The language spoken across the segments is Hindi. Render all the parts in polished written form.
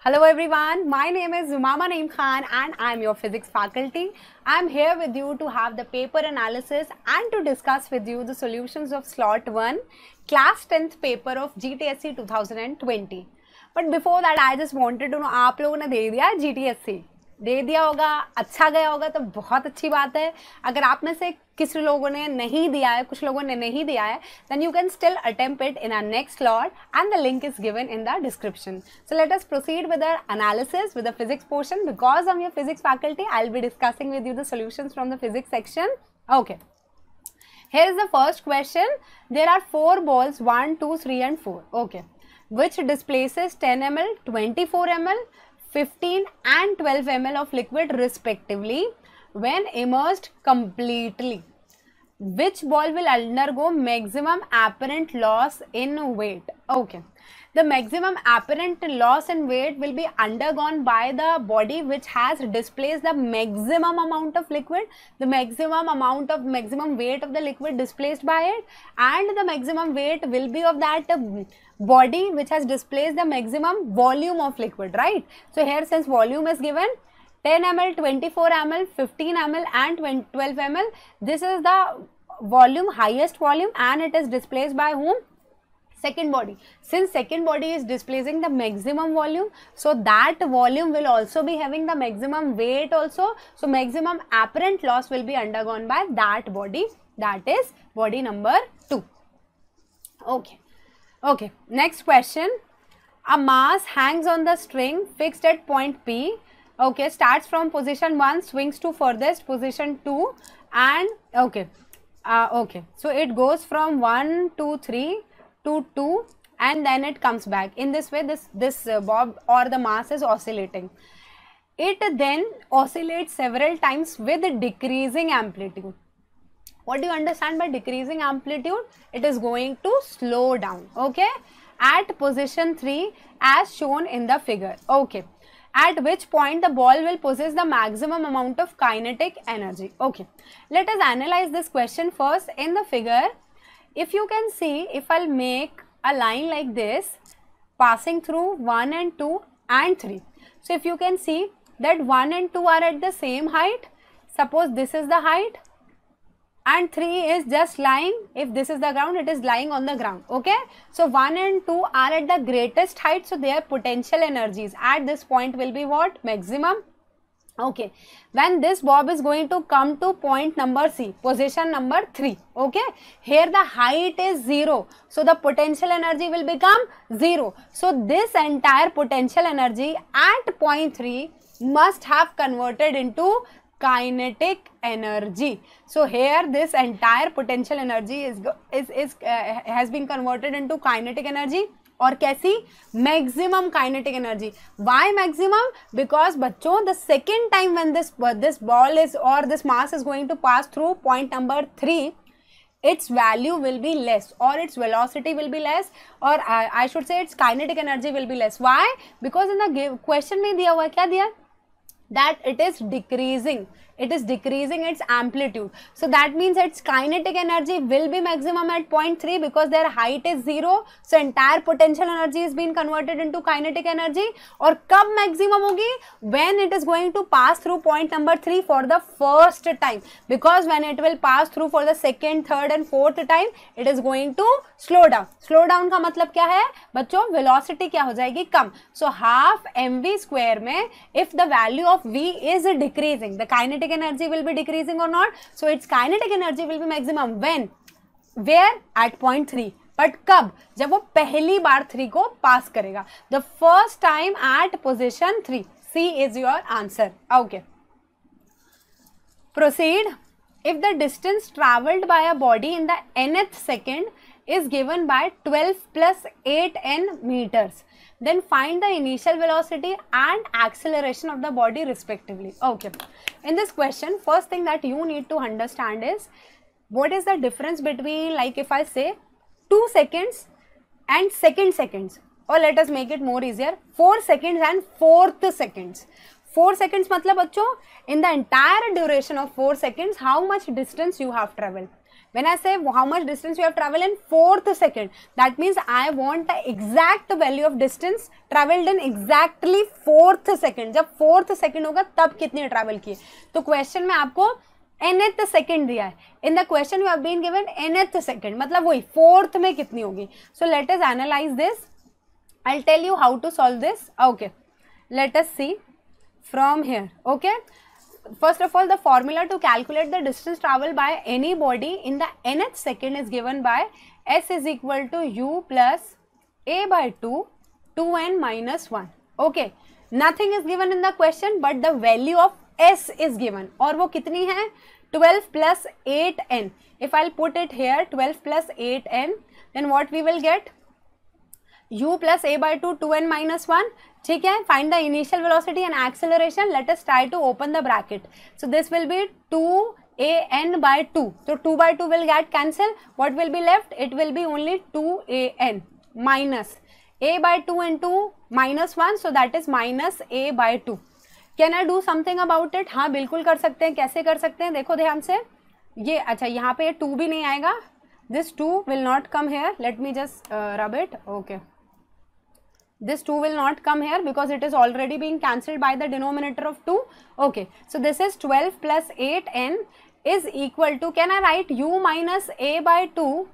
Hello everyone, my name is Zumama Naeem Khan and I am your physics faculty. I am here with you to have the paper analysis and to discuss with you the solutions of slot 1 class 10th paper of GTSC 2020. But before that I just wanted to know, आप लोगों ने दे दिया GTSC? दे दिया होगा, अच्छा गया होगा तो बहुत अच्छी बात है. अगर आप में से किस लोगों ने नहीं दिया है, कुछ लोगों ने नहीं दिया है, then you can still attempt it in our next slot and the link is given in the description. So let us proceed with our analysis with the physics portion. Because I'm your physics faculty, I'll be discussing with you the solutions from the physics section. Okay. Here is the first question. There are 4 balls, 1, 2, 3 and 4. Okay. Which displaces 10 ml, 24 ml, 15 and 12 ml of liquid respectively when immersed completely. Which ball will undergo maximum apparent loss in weight? Okay. The maximum apparent loss in weight will be undergone by the body which has displaced the maximum amount of liquid, the maximum weight of the liquid displaced by it, and the maximum weight will be of that body which has displaced the maximum volume of liquid, right? So here, since volume is given 10 ml, 24 ml, 15 ml and 12 ml, this is the volume, highest volume, and it is displaced by whom? Second body. Since second body is displacing the maximum volume, so that volume will also be having the maximum weight also. So maximum apparent loss will be undergone by that body, that is body number 2. Okay. Okay, next question. A mass hangs on the string fixed at point P. Okay, starts from position 1, swings to furthest position 2 and okay. Okay, so it goes from 1, 2, 3 to 2 and then it comes back. In this way, this bob or the mass is oscillating. It then oscillates several times with decreasing amplitude. What do you understand by decreasing amplitude? It is going to slow down, okay, at position 3 as shown in the figure, okay, at which point the ball will possess the maximum amount of kinetic energy. Okay, let us analyze this question first. In the figure, if you can see, if I'll make a line like this passing through 1 and 2 and 3. So if you can see that 1 and 2 are at the same height, suppose this is the height, and 3 is just lying, if this is the ground, it is lying on the ground, okay. So 1 and 2 are at the greatest height, so their potential energies at this point will be what? Maximum. Okay, when this bob is going to come to point number C, position number 3, okay, here the height is 0, so the potential energy will become 0. So this entire potential energy at point 3 must have converted into kinetic energy. So here this entire potential energy has been converted into kinetic energy. और कैसी? Maximum kinetic energy. Why maximum? Because बच्चों, the second time when this ball is or this mass is going to pass through point number 3, its value will be less or its velocity will be less, or I should say its kinetic energy will be less. Why? Because in the question में दिया हुआ क्या दिया? That it is decreasing. It is decreasing its amplitude. So that means its kinetic energy will be maximum at point 3 because their height is 0. So entire potential energy is being converted into kinetic energy. और कब maximum होगी? When it is going to pass through point number 3 for the first time. Because when it will pass through for the second, third and fourth time, it is going to slow down. Slow down का मतलब क्या है? बच्चों, velocity क्या हो जाएगी? कम. So half mv square में, if the value of v is decreasing, the kinetic energy will be decreasing or not? So its kinetic energy will be maximum when? Where? At point 3. But कब? जब वो पहली बार 3 को पास करेगा. The first time at position 3. C is your answer. Okay. Proceed. If the distance travelled by a body in the nth second is given by 12 plus 8n meters, then find the initial velocity and acceleration of the body respectively. Okay, in this question, first thing that you need to understand is what is the difference between, like if I say 2 seconds and seconds, or let us make it more easier, 4 seconds and 4th seconds. 4 seconds मतलब बच्चों, in the entire duration of 4 seconds, how much distance you have traveled. When I say how much distance you have traveled in 4th second, that means I want the exact value of distance traveled in exactly 4th second. जब 4th second होगा तब कितनी travel किए. तो question में आपको nth second दिया है. In the question you have been given nth second, मतलब वही 4th में कितनी होगी. So let us analyze this. I'll tell you how to solve this. Okay, let us see from here. Okay. First of all, the formula to calculate the distance traveled by any body in the nth second is given by S is equal to U plus A by 2, 2n minus 1. Okay, nothing is given in the question but the value of S is given. और वो कितनी है? 12 plus 8n. If I'll put it here, 12 plus 8n, then what we will get? U plus A by 2, 2n minus 1. ठीक है, find the initial velocity and acceleration. Let us try to open the bracket. So this will be 2an by 2. So 2 by 2 will get cancelled. What will be left? It will be only 2an minus a by 2 into minus 1. So that is minus a by 2. Can I do something about it? हाँ बिल्कुल कर सकते हैं. कैसे कर सकते हैं? देखो ध्यान से. ये अच्छा यहाँ पे 2 भी नहीं आएगा. This 2 will not come here. Let me just rub it. Okay. This 2 will not come here because it is already being cancelled by the denominator of 2. Okay, so this is 12 plus 8n is equal to, can I write u minus a by 2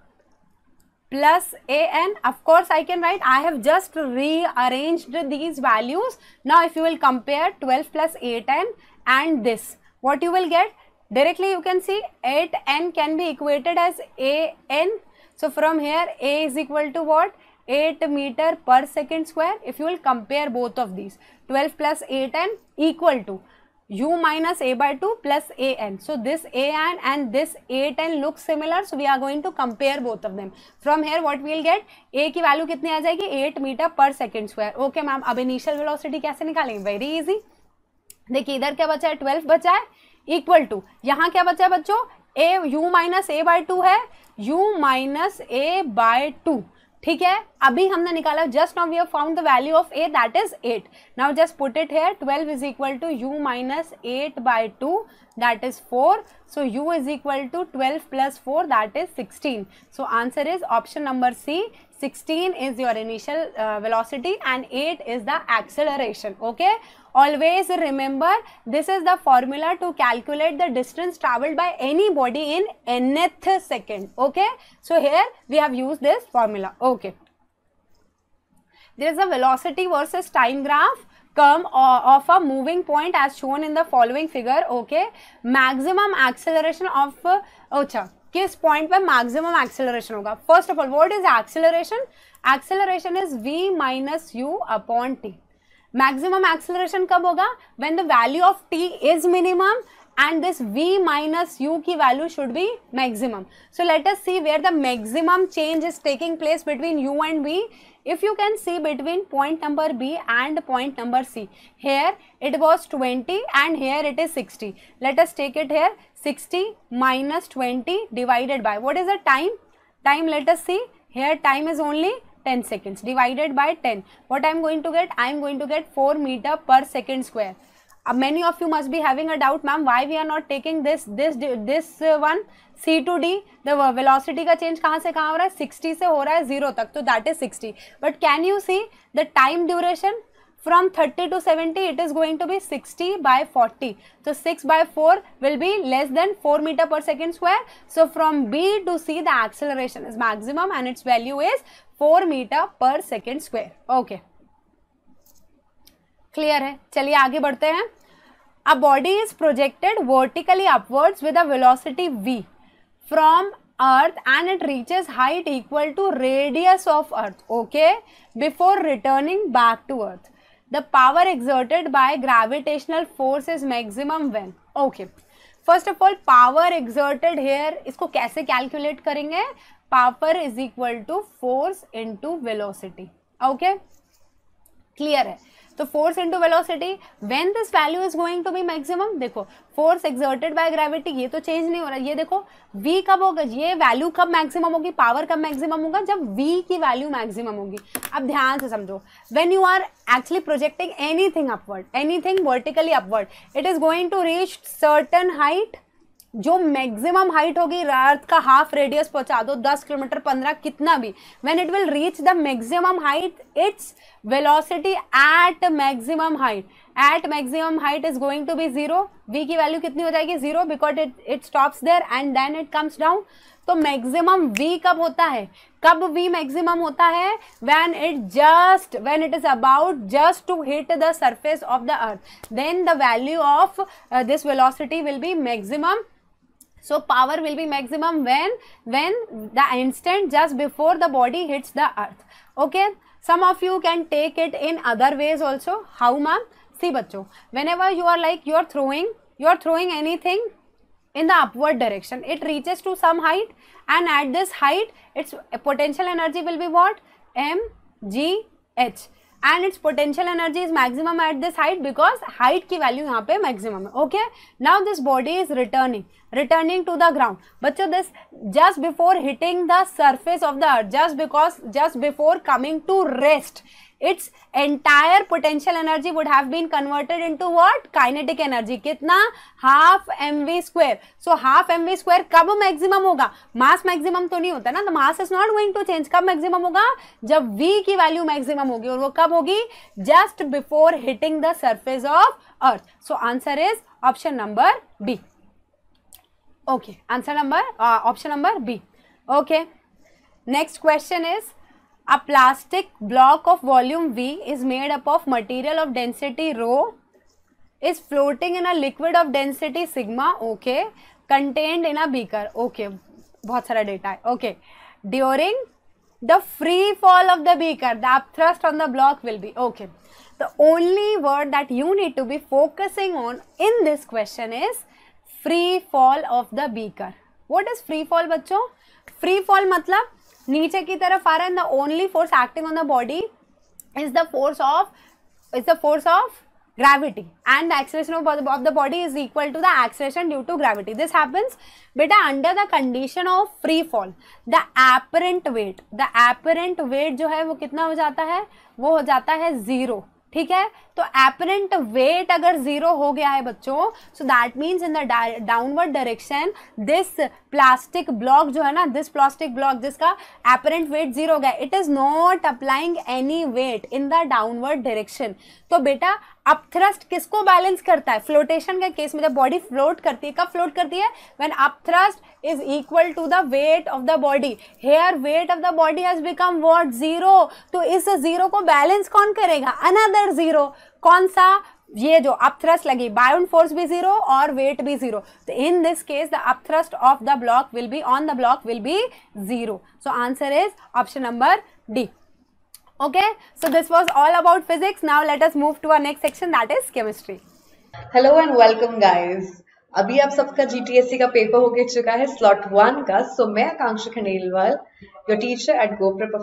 plus an? Of course I can write. I have just rearranged these values. Now if you will compare 12 plus 8n and this, what you will get? Directly you can see 8n can be equated as an. So from here a is equal to what? 8 meter per second square. If you will compare both of these, 12 plus 8n equal to u minus a by 2 plus an. So this an and this 8n look similar. So we are going to compare both of them. From here what we will get? A की वैल्यू कितनी आ जाएगी? 8 मीटर पर सेकेंड स्क्वायर. ओके मैम, अब इनिशियल वेलोसिटी कैसे निकालेंगे? Very easy. देखिए इधर क्या बचा है? 12 बचा है इक्वल टू, यहाँ क्या बचा है बच्चों? ए u माइनस ए बाय 2 है, u माइनस ए बाय 2. ठीक है, अभी हमने निकाला. Just now we have found the value of a, that is 8. Now just put it here. 12 is equal to u minus 8 by 2, that is 4. So u is equal to 12 plus 4, that is 16. So answer is option number C. 16 is your initial velocity and 8 is the acceleration. Okay, always remember this is the formula to calculate the distance traveled by any body in nth second. Okay, so here we have used this formula. Okay, there is a velocity versus time graph curve of a moving point as shown in the following figure. Okay, maximum acceleration of अच्छा किस पॉइंट पे मैक्सिमम एक्सेलरेशन होगा? First of all what is acceleration? Acceleration is v minus u upon t. Maximum acceleration कब होगा? When the value of t is minimum and this v minus u की value should be maximum. So let us see where the maximum change is taking place between u and v. If you can see between point number B and point number C, here it was 20 and here it is 60. Let us take it here. 60 minus 20 divided by, what is the time? Time, let us see. Here time is only 10 seconds divided by 10. What I am going to get? I am going to get 4 meter per second square. Many of you must be having a doubt, ma'am, why we are not taking this one C to D. The velocity का change कहाँ से कहाँ हो रहा है? 60 से हो रहा है 0 तक, तो that is 60. But can you see the time duration? From 30 to 70, it is going to be 60 by 40. So 6 by 4 will be less than 4 meter per second square. So from B to C, the acceleration is maximum and its value is 4 meter per second square. Okay. Clear है? चलिए आगे बढ़ते हैं. A body is projected vertically upwards with a velocity v from earth and it reaches height equal to radius of earth. Okay, before returning back to earth. The power exerted by gravitational force is maximum when? Okay, first of all power exerted here, इसको कैसे calculate करेंगे? Power is equal to force into velocity. Okay, clear है? तो force into velocity, when this value is going to be maximum. देखो फोर्स एक्सर्टेड बाय ग्रेविटी, ये तो चेंज नहीं हो रहा. ये देखो v कब होगा? ये वैल्यू कब मैक्सिमम होगी? पावर कब मैक्सिमम होगा? जब v की वैल्यू मैक्सिमम होगी. अब ध्यान से समझो, when you are actually projecting anything upward, anything vertically upward, it is going to reach certain height. जो मैक्सिमम हाइट होगी अर्थ का हाफ रेडियस पहुंचा दो, 10 किलोमीटर, 15, कितना भी, when it will reach the maximum height, its velocity at maximum height is going to be 0. v की वैल्यू कितनी हो जाएगी? 0, because it stops there and then it comes down. तो मैक्सिमम v कब होता है? कब v मैक्सिमम होता है? when it is about just to hit the surface of the earth, then the value of this velocity will be maximum. So power will be maximum when the instant just before the body hits the earth. Okay, some of you can take it in other ways also. How, ma'am? See बच्चों, whenever you are like you are throwing anything in the upward direction, it reaches to some height, and at this height its potential energy will be what? mgh, and its potential energy is maximum at this height because height की value यहाँ पे maximum है. Okay, now this body is returning to the ground. बच्चों, this just before hitting the surface of the earth, just before coming to rest, its entire potential energy would have been converted into what? Kinetic energy. कितना? half mv square. So half mv square कब maximum होगा? mass maximum तो नहीं होता ना, the mass is not going to change. कब maximum होगा? जब v की value maximum होगी, और वो कब होगी? just before hitting the surface of earth. So answer is option number B. Okay, option number B. Okay, next question is, a plastic block of volume V is made up of material of density rho, is floating in a liquid of density sigma, okay, contained in a beaker. Okay, बहुत सारा data है. Okay, during the free fall of the beaker, the upthrust on the block will be, okay. The only word that you need to be focusing on in this question is free fall of the beaker. What is free fall बच्चों? Free fall मतलब नीचे की तरफ आ रहा है. The only force acting on the body is the force of gravity, and the acceleration of the body is equal to the acceleration due to gravity. This happens beta under the condition of free fall. The apparent weight जो है वो कितना हो जाता है? वो हो जाता है 0. ठीक है, तो apparent weight अगर 0 हो गया है बच्चों, so that means in the downward direction this plastic block जो है ना, this plastic block जिसका apparent weight 0 हो गया, it is not applying any weight in the downward direction. तो बेटा अपथ्रस्ट किसको बैलेंस करता है? फ्लोटेशन के केस में जब बॉडी फ्लोट करती है, कब फ्लोट करती है? When upthrust is equal to the weight of the body. Here weight of the body has become what? 0. तो इस 0 को बैलेंस कौन करेगा? अनदर 0. कौन सा? ये जो अपथ्रस्ट लगी, बाउंड फोर्स भी 0 और वेट भी 0. तो in this case the upthrust of the block will be on the block will be 0. So answer is option number D. Okay, so this was all about physics. Now let us move to our next section, that is chemistry. Hello and welcome guys. अभी आप सबका GTSC का पेपर हो गया चुका है slot 1 का. So मैं आकांक्षा Khandelwal, your teacher at GoPrep,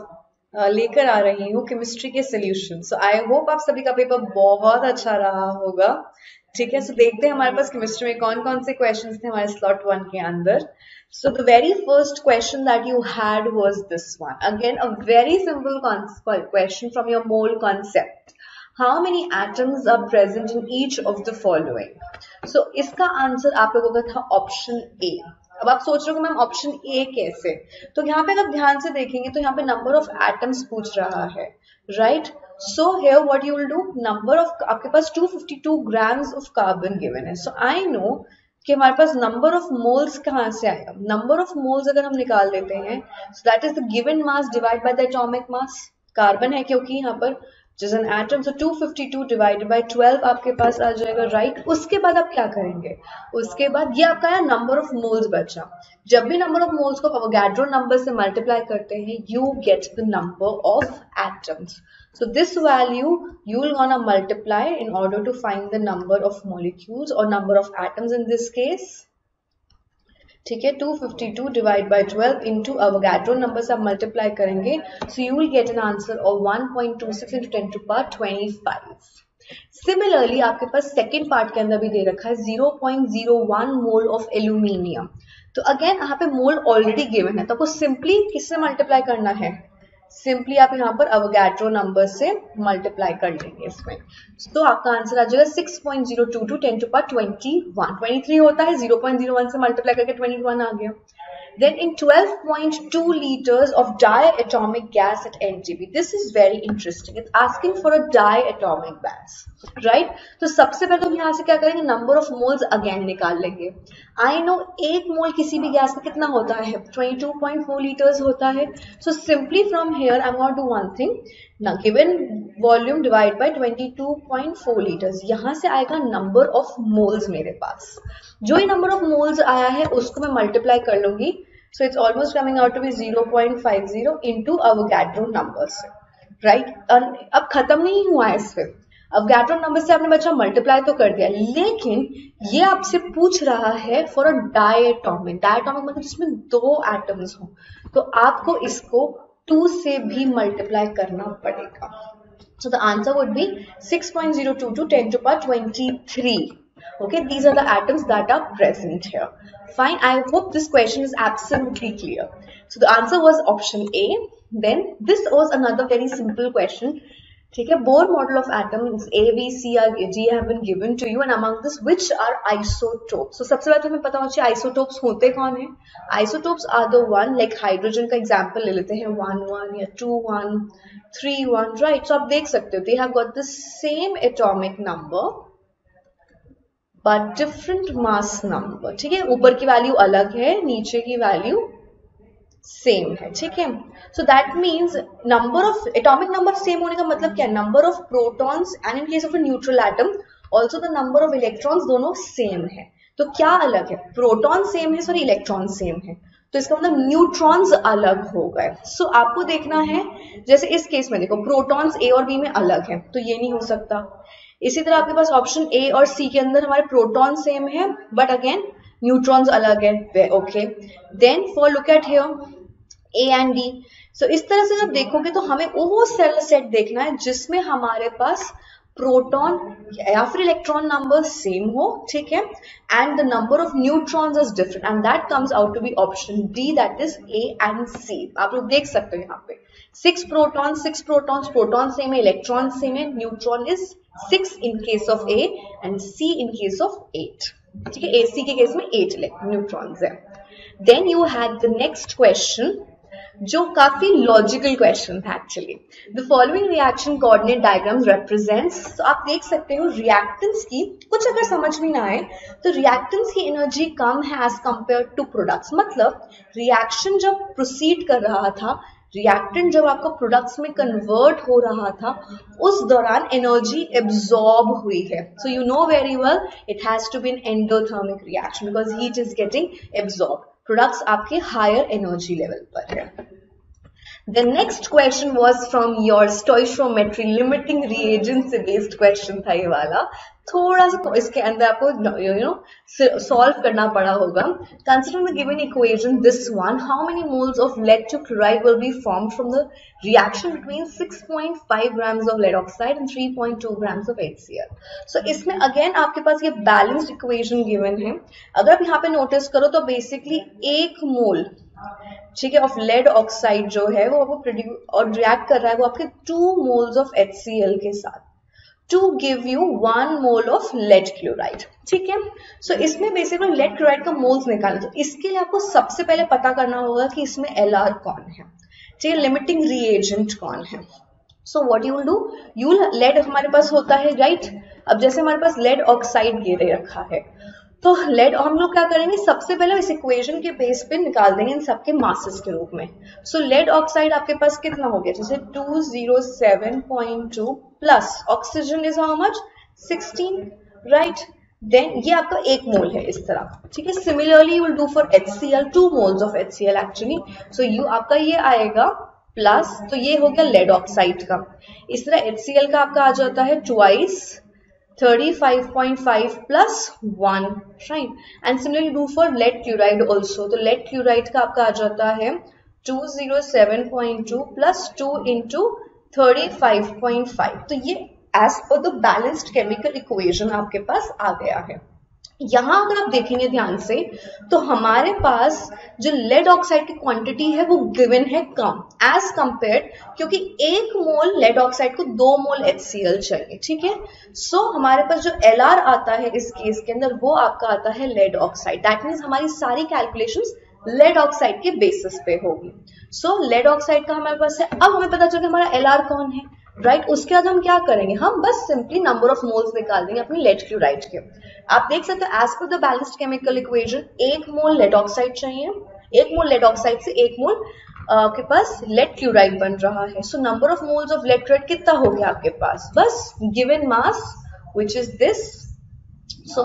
लेकर आ रही हूँ केमिस्ट्री के सोल्यूशन. So I hope आप सभी का पेपर बहुत अच्छा रहा होगा. ठीक है, so देखते हैं हमारे पास केमिस्ट्री में कौन कौन से क्वेश्चंस थे हमारे slot 1 के अंदर. So the very first question that you had was this one. Again, a very simple question from your mole concept. How many atoms are present in each of the following? So इसका आंसर आप लोगों का था ऑप्शन ए. अब आप सोच रहे हो कि मैम ऑप्शन ए कैसे? तो यहाँ पे अगर ध्यान से देखेंगे तो यहाँ पे नंबर ऑफ एटम्स पूछ रहा है, right? So here what you will do, number of, आपके पास 252 grams of carbon given है. So I know कि हमारे पास नंबर ऑफ मोल्स कहाँ से आएगा? नंबर ऑफ मोल्स अगर हम निकाल लेते हैं, so that is the given mass divide by the atomic mass. Carbon है क्योंकि यहाँ पर जिस an atom, so 252 divided by 12 आपके पास आ जाएगा, राइट? उसके बाद आप क्या करेंगे? उसके बाद ये आपका है नंबर ऑफ मोल्स बचा. जब भी नंबर ऑफ मोल्स को अवोगाड्रो नंबर से मल्टीप्लाई करते हैं, you get the number of atoms. So this value you will gonna multiply in order to find the number of molecules or number of atoms in this case. ठीक है, 252 divided by 12 into Avogadro number से आप multiply करेंगे, so you will get an answer of 1.26 into 10 to the power 25. Similarly आपके पास second part के अंदर भी दे रखा है 0.01 mole of aluminium. तो again यहाँ पे mole already given है, तो आपको simply किससे multiply करना है? सिंपली आप यहाँ पर अवोगाड्रो नंबर से मल्टीप्लाई कर लेंगे इसमें, तो आपका आंसर आ जाएगा 6.022 10 to power 21. 23 होता है, 0.01 से मल्टीप्लाई करके 21 आ गया. Then in 12.2 liters of diatomic gas at NGB. This is very interesting. It's asking for a diatomic gas, right? तो सबसे पहले हम यहाँ से क्या करेंगे, नंबर ऑफ मोल्स अगेन निकाल लेंगे. आई नो एक मोल किसी भी गैस का कितना होता है, 22.4 लीटर्स होता है. So simply from here I am going to do one thing. ना given volume divide by 22.4 litres, यहाँ से आएगा नंबर ऑफ मोल्स मेरे पास. जो ही नंबर ऑफ मोल्स आया है उसको मैं मल्टीप्लाई कर लूंगी. So it's almost coming out to be 0.50 into Avogadro numbers, right? अब खत्म नहीं हुआ है इस पे. Avogadro नंबर से आपने बच्चा मल्टीप्लाई तो कर दिया, लेकिन ये आपसे पूछ रहा है फॉर अ डायटोमिक. डायटोमिक मतलब जिसमें 2 एटम्स हो, तो आपको इसको 2 से भी मल्टीप्लाई करना पड़ेगा. So the answer would be 6.022 10 to power 23. Okay, these are the atoms that are present here. Fine, I hope this question is absolutely clear. So the answer was option A. Then this was another very simple question. ठीक है, Bohr model of atoms A, B, C or G have been given to you, and among this which are isotopes? So सबसे पहले हमें पता होना चाहिए isotopes होते कौन है. Isotopes are the one like hydrogen का example ले लेते हैं, 1 1 या 2 1 3 1, right? So आप देख सकते हो they have got the same atomic number but different mass number. ठीक है, ऊपर की वैल्यू अलग है, नीचे की वैल्यू सेम है. ठीक है, so that means number of atomic number same होने का मतलब क्या है, number of protons and in case of a neutral atom also the number of electrons दोनों सेम है. तो क्या अलग है, प्रोटॉन सेम है, सॉरी इलेक्ट्रॉन सेम है, तो इसका मतलब न्यूट्रॉन्स अलग हो गए. सो आपको देखना है, जैसे इस केस में देखो प्रोटॉन्स ए और बी में अलग है, तो ये नहीं हो सकता. इसी तरह आपके पास ऑप्शन ए और सी के अंदर हमारे प्रोटॉन सेम है बट अगेन न्यूट्रॉन्स अलग है. Okay, then for look at here A and D. So इस तरह से जब देखोगे तो हमें वो सेल सेट देखना है जिसमें हमारे पास प्रोटॉन या फिर इलेक्ट्रॉन नंबर सेम हो. ठीक है, and the number of neutrons is different and that comes out to be option D, that is A and C. आप लोग देख सकते हो यहाँ पे 6 प्रोटॉन्स, प्रोटॉन सेम है, इलेक्ट्रॉन सेम है, neutron is 6 in case of A and C in case of 8. ठीक है, AC के केस में 8 न्यूट्रॉन्स है. Then you had the next question, जो काफी लॉजिकल क्वेश्चन था actually. The following reaction coordinate diagrams represents. तो आप देख सकते हो रिएक्टेंट्स की कुछ अगर समझ में ना आए तो रिएक्टेंट्स की एनर्जी कम है एज कंपेयर टू प्रोडक्ट्स. मतलब रिएक्शन जब प्रोसीड कर रहा था, रिएक्टेंट जब आपका प्रोडक्ट्स में कन्वर्ट हो रहा था, उस दौरान एनर्जी एब्जॉर्ब हुई है. So you know very well it has to be an endothermic reaction because heat is getting absorb. Products आपके हायर एनर्जी लेवल पर है. The next question was from your stoichiometry limiting reagent से based question था ये वाला. थोड़ा सा इसके अंदर आपको सॉल्व करना पड़ा होगा. Considering the given equation, this one, how many moles of lead to chloride will be formed from the reaction between 6.5 grams of lead oxide and 3.2 grams of HCl? So इसमें again आपके पास ये balanced equation given है. अगर आप यहाँ पे नोटिस करो तो बेसिकली 1 मोल, ठीक है, ऑफ लेड ऑक्साइड जो है वो आपको प्रोड्यूस और रिएक्ट कर रहा है वो आपके 2 मोल्स ऑफ HCl के साथ to give you 1 mole of lead chloride. ठीक है, सो इसमें बेसिकली लेड क्लोराइड का मोल्स निकालना. तो इसके लिए आपको सबसे पहले पता करना होगा कि इसमें Lr कौन है, ठीक है, लिमिटिंग रिएजेंट कौन है. So what you will do, you lead हमारे पास होता है, राइट. अब जैसे हमारे पास लेड ऑक्साइड गिरे रखा है तो लेड हम लोग क्या करेंगे, सबसे पहले इस इक्वेशन के बेस पे निकाल देंगे इन सबके मासेस के रूप में. सो लेड ऑक्साइड आपके पास कितना हो गया, जैसे 207.2 plus oxygen is how much 16, right. Then ये आपका 1 मोल है इस तरह. ठीक है, similarly you will do for HCl 2 moles of HCl actually. So you आपका ये आएगा प्लस, तो ये हो गया लेड ऑक्साइड का. इस तरह HCl का आपका आ जाता है twice 35.5 plus 1, right? And similarly do for lead chloride also. तो lead chloride का आपका आ जाता है 207.2 plus 2 into 35.5. तो ये as per the balanced chemical equation आपके पास आ गया है. यहां अगर आप देखेंगे ध्यान से तो हमारे पास जो लेड ऑक्साइड की क्वांटिटी है वो गिवन है कम एज कंपेयर, क्योंकि 1 मोल लेड ऑक्साइड को 2 मोल HCl चाहिए, ठीक है। सो हमारे पास जो Lr आता है इस केस के अंदर वो आपका आता है लेड ऑक्साइड। दैट मीन्स हमारी सारी कैलकुलेशंस लेड ऑक्साइड के बेसिस पे होगी। सो लेड ऑक्साइड का हमारे पास है। अब हमें पता चल गया हमारा Lr कौन है, राइट। उसके बाद हम क्या करेंगे, हम बस सिंपली नंबर ऑफ मोल्स निकाल देंगे अपनी लेड क्लोराइड के। आप देख सकते हो as per the balanced chemical equation 1 mole lead oxide चाहिए, 1 मोल लेड ऑक्साइड से 1 मोल आपके पास लेड क्लोराइड बन रहा है। So number of moles of lead chloride कितना हो गया आपके पास, बस given mass which is this. So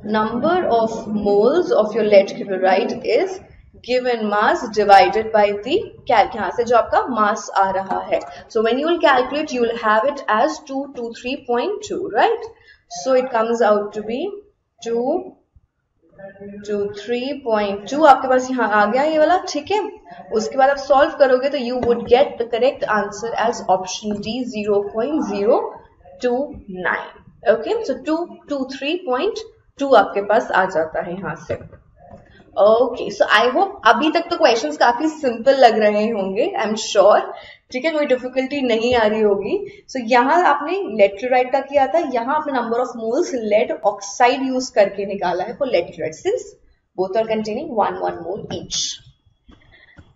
number of moles of your lead chloride is given mass divided by the यहाँ से जो आपका मास आ रहा है। So when you will calculate, you will have it as 223.2, right? So it comes out to be 223.2 आपके पास यहाँ आ गया ये वाला, ठीक है। उसके बाद आप सॉल्व करोगे तो you would get the correct answer as option D 0.029. Okay, so 223.2 आपके पास आ जाता है यहाँ से। ओके, सो आई होप अभी तक तो क्वेश्चंस काफी सिंपल लग रहे होंगे, आई एम श्योर, ठीक है, कोई डिफिकल्टी नहीं आ रही होगी। सो यहाँ आपने लेड क्लोराइड का किया था, यहाँ आपने number of moles lead oxide use करके निकाला है for lead chloride since both are containing 1 mole each.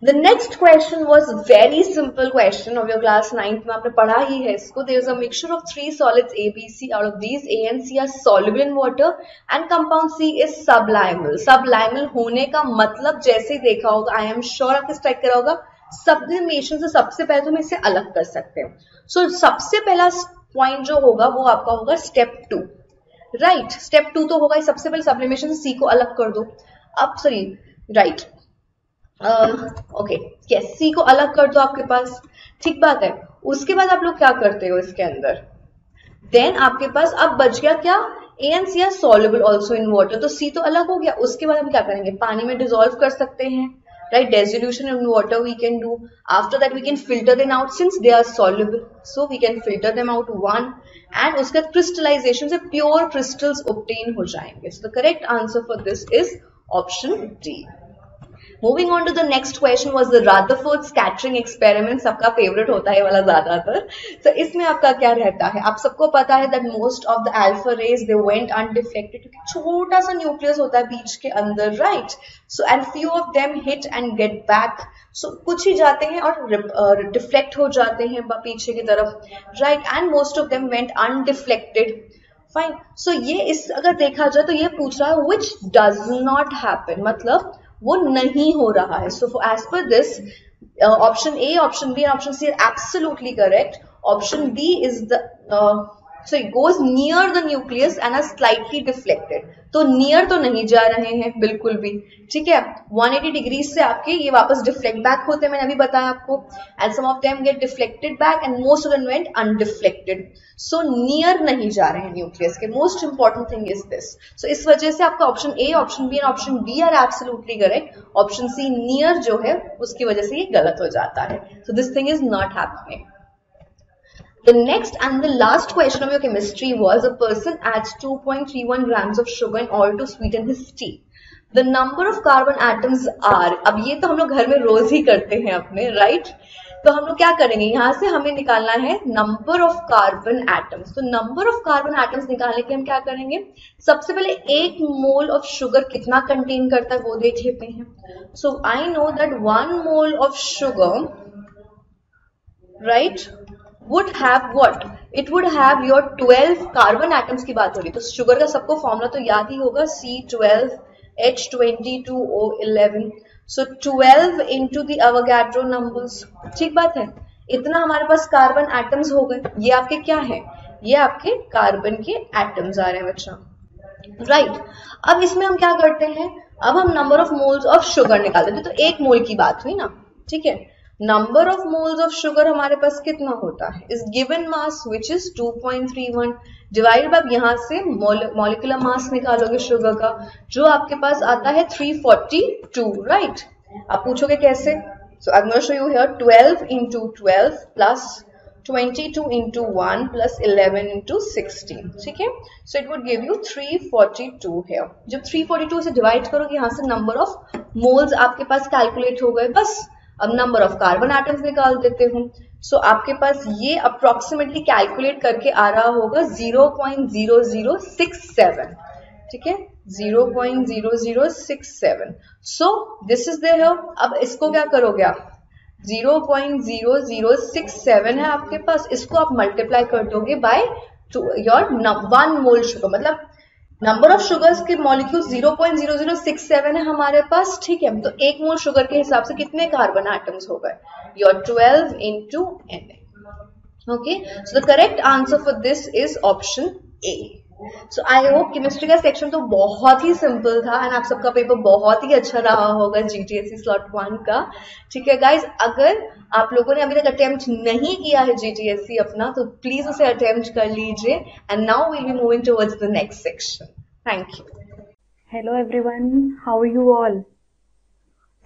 The next question was very simple question of your class 9th में आपने पढ़ा ही है इसको। There is a mixture of 3 solids A, B, C. Out of these A and C are soluble in water and compound C is subliminal. Subliminal होने का मतलब जैसे देखा होगा, I am sure आपने स्ट्राइक करा होगा, sublimation से सबसे पहले तो हम इसे अलग कर सकते हैं। So सबसे पहला पॉइंट जो होगा वो आपका होगा स्टेप 2, राइट। स्टेप 2 तो होगा सबसे पहले सब्लिमेशन से C को अलग कर दो। अब सॉरी, राइट, ओके, यस, सी को अलग कर दो आपके पास, ठीक बात है। उसके बाद आप लोग क्या करते हो इसके अंदर, देन आपके पास अब बच गया क्या, A and C are soluble also in water, तो सी तो अलग हो गया। उसके बाद हम क्या करेंगे, पानी में डिसॉल्व कर सकते हैं, right, dissolution in water we can do. After that we can filter them out since they are soluble, so we can filter them out 1 and उसके बाद क्रिस्टलाइजेशन से प्योर क्रिस्टल्स ऑब्टेन हो जाएंगे। So the correct answer for this is option D. Moving on to the next question was the Rutherford scattering experiment. सबका फेवरेट होता है वाला ज्यादातर। तो इसमें आपका क्या रहता है, आप सबको पता है that most of the alpha rays they went undeflected, क्योंकि छोटा सा न्यूक्लियस होता है बीच के अंदर, right? So and few of them hit and get back. So कुछ ही जाते हैं और डिफ्लेक्ट हो जाते हैं पीछे की तरफ, right? And most of them went undeflected. Fine. So ये इस अगर देखा जाए तो ये पूछ रहा है which does not happen, मतलब वो नहीं हो रहा है। So as per this option A, option B, option C are absolutely correct. Option D is the so it goes near the nucleus and are slightly deflected. तो नियर तो नहीं जा रहे हैं बिल्कुल भी, ठीक है। 180 डिग्री से आपके ये वापस डिफ्लेक्ट बैक होते हैं, मैंने अभी बताया आपको, and some of them get deflected back and most of them went undeflected. So near नहीं जा रहे हैं न्यूक्लियस के, most important thing is this. So इस वजह से आपका option A, option B and option D are absolutely correct. Option C near जो है उसकी वजह से ये गलत हो जाता है। So this thing is not happening. The next and the last question of your chemistry was a person adds 2.31 grams of sugar in order to sweeten his tea. The number of carbon atoms are, अब ये तो हम लोग घर में रोज ही करते हैं अपने, राइट? तो हम लोग क्या करेंगे, यहाँ से हमें निकालना है नंबर ऑफ कार्बन एटम्स। तो नंबर ऑफ कार्बन एटम्स निकालने के हम क्या करेंगे, सबसे पहले 1 मोल ऑफ शुगर कितना कंटेन करता है वो देख लेते हैं। So I know that 1 mole of sugar, right, would have what? It would have your 12 carbon atoms की बात हो रही है। तो शुगर का सबको फॉर्मूला तो याद ही होगा, C12H22O11। So 12 into the Avogadro numbers, ठीक बात है। इतना हमारे पास कार्बन एटम्स हो गए। ये आपके क्या है, ये आपके कार्बन के एटम्स आ रहे हैं बच्चा, राइट। अब इसमें हम क्या करते हैं, अब हम number of moles of sugar निकाल देते। तो 1 मोल की बात हुई ना, ठीक है। Number of moles of sugar हमारे पास कितना होता है, इस given mass which is 2.31 divide by, यहाँ से मॉलिक्यूलर मास निकालोगे शुगर का, जो आपके पास आता है 342, राइट। आप पूछोगे कैसे, so I am going to show you here 12 into 12 plus 22 into 1 plus 11 into 16, ठीक है. So it would give you 342 here. जब 342 से डिवाइड करोगे यहाँ से नंबर ऑफ मोल्स आपके पास कैलकुलेट हो गए. बस अब नंबर ऑफ कार्बन एटम्स निकाल देते हूँ. सो आपके पास ये अप्रोक्सीमेटली कैलकुलेट करके आ रहा होगा 0.0067, ठीक है, 0.0067. So this is there. अब इसको क्या करोगे आप, 0.0067 है आपके पास, इसको आप मल्टीप्लाई कर दोगे बाय योर 1 मोल शुगर. मतलब नंबर ऑफ शुगर्स के मॉलिक्यूल 0.0067 है हमारे पास, ठीक है. तो 1 मोल शुगर के हिसाब से कितने कार्बन एटम्स हो गए, your 12 into Na. Okay, so the correct answer for this is option A. So I hope chemistry का सेक्शन तो बहुत ही सिंपल था एंड आप सबका पेपर बहुत ही अच्छा रहा होगा जीटीएससी स्लॉट 1 का. ठीक है गाइज, अगर आप लोगों ने अभी तक अटेम्प्ट नहीं किया है जीटीएससी अपना, तो प्लीज उसे अटेम्प्ट कर लीजिए. And now will be moving towards the next section. Thank you. Hello everyone, how are you all.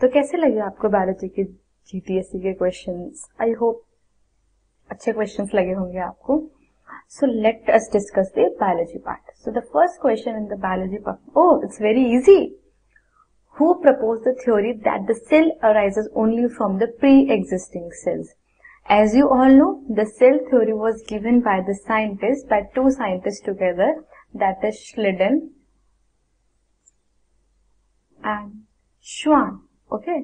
तो कैसे लगे आपको बायोलॉजी के जीटीएससी के क्वेश्चंस? आई होप अच्छे क्वेश्चंस लगे होंगे आपको. So let us discuss the biology part. So the first question in the biology part, oh, it's very easy. Who proposed the theory that the cell arises only from the pre-existing cells? As you all know, the cell theory was given by the scientists, by two scientists together, that is Schleiden and Schwann. Okay,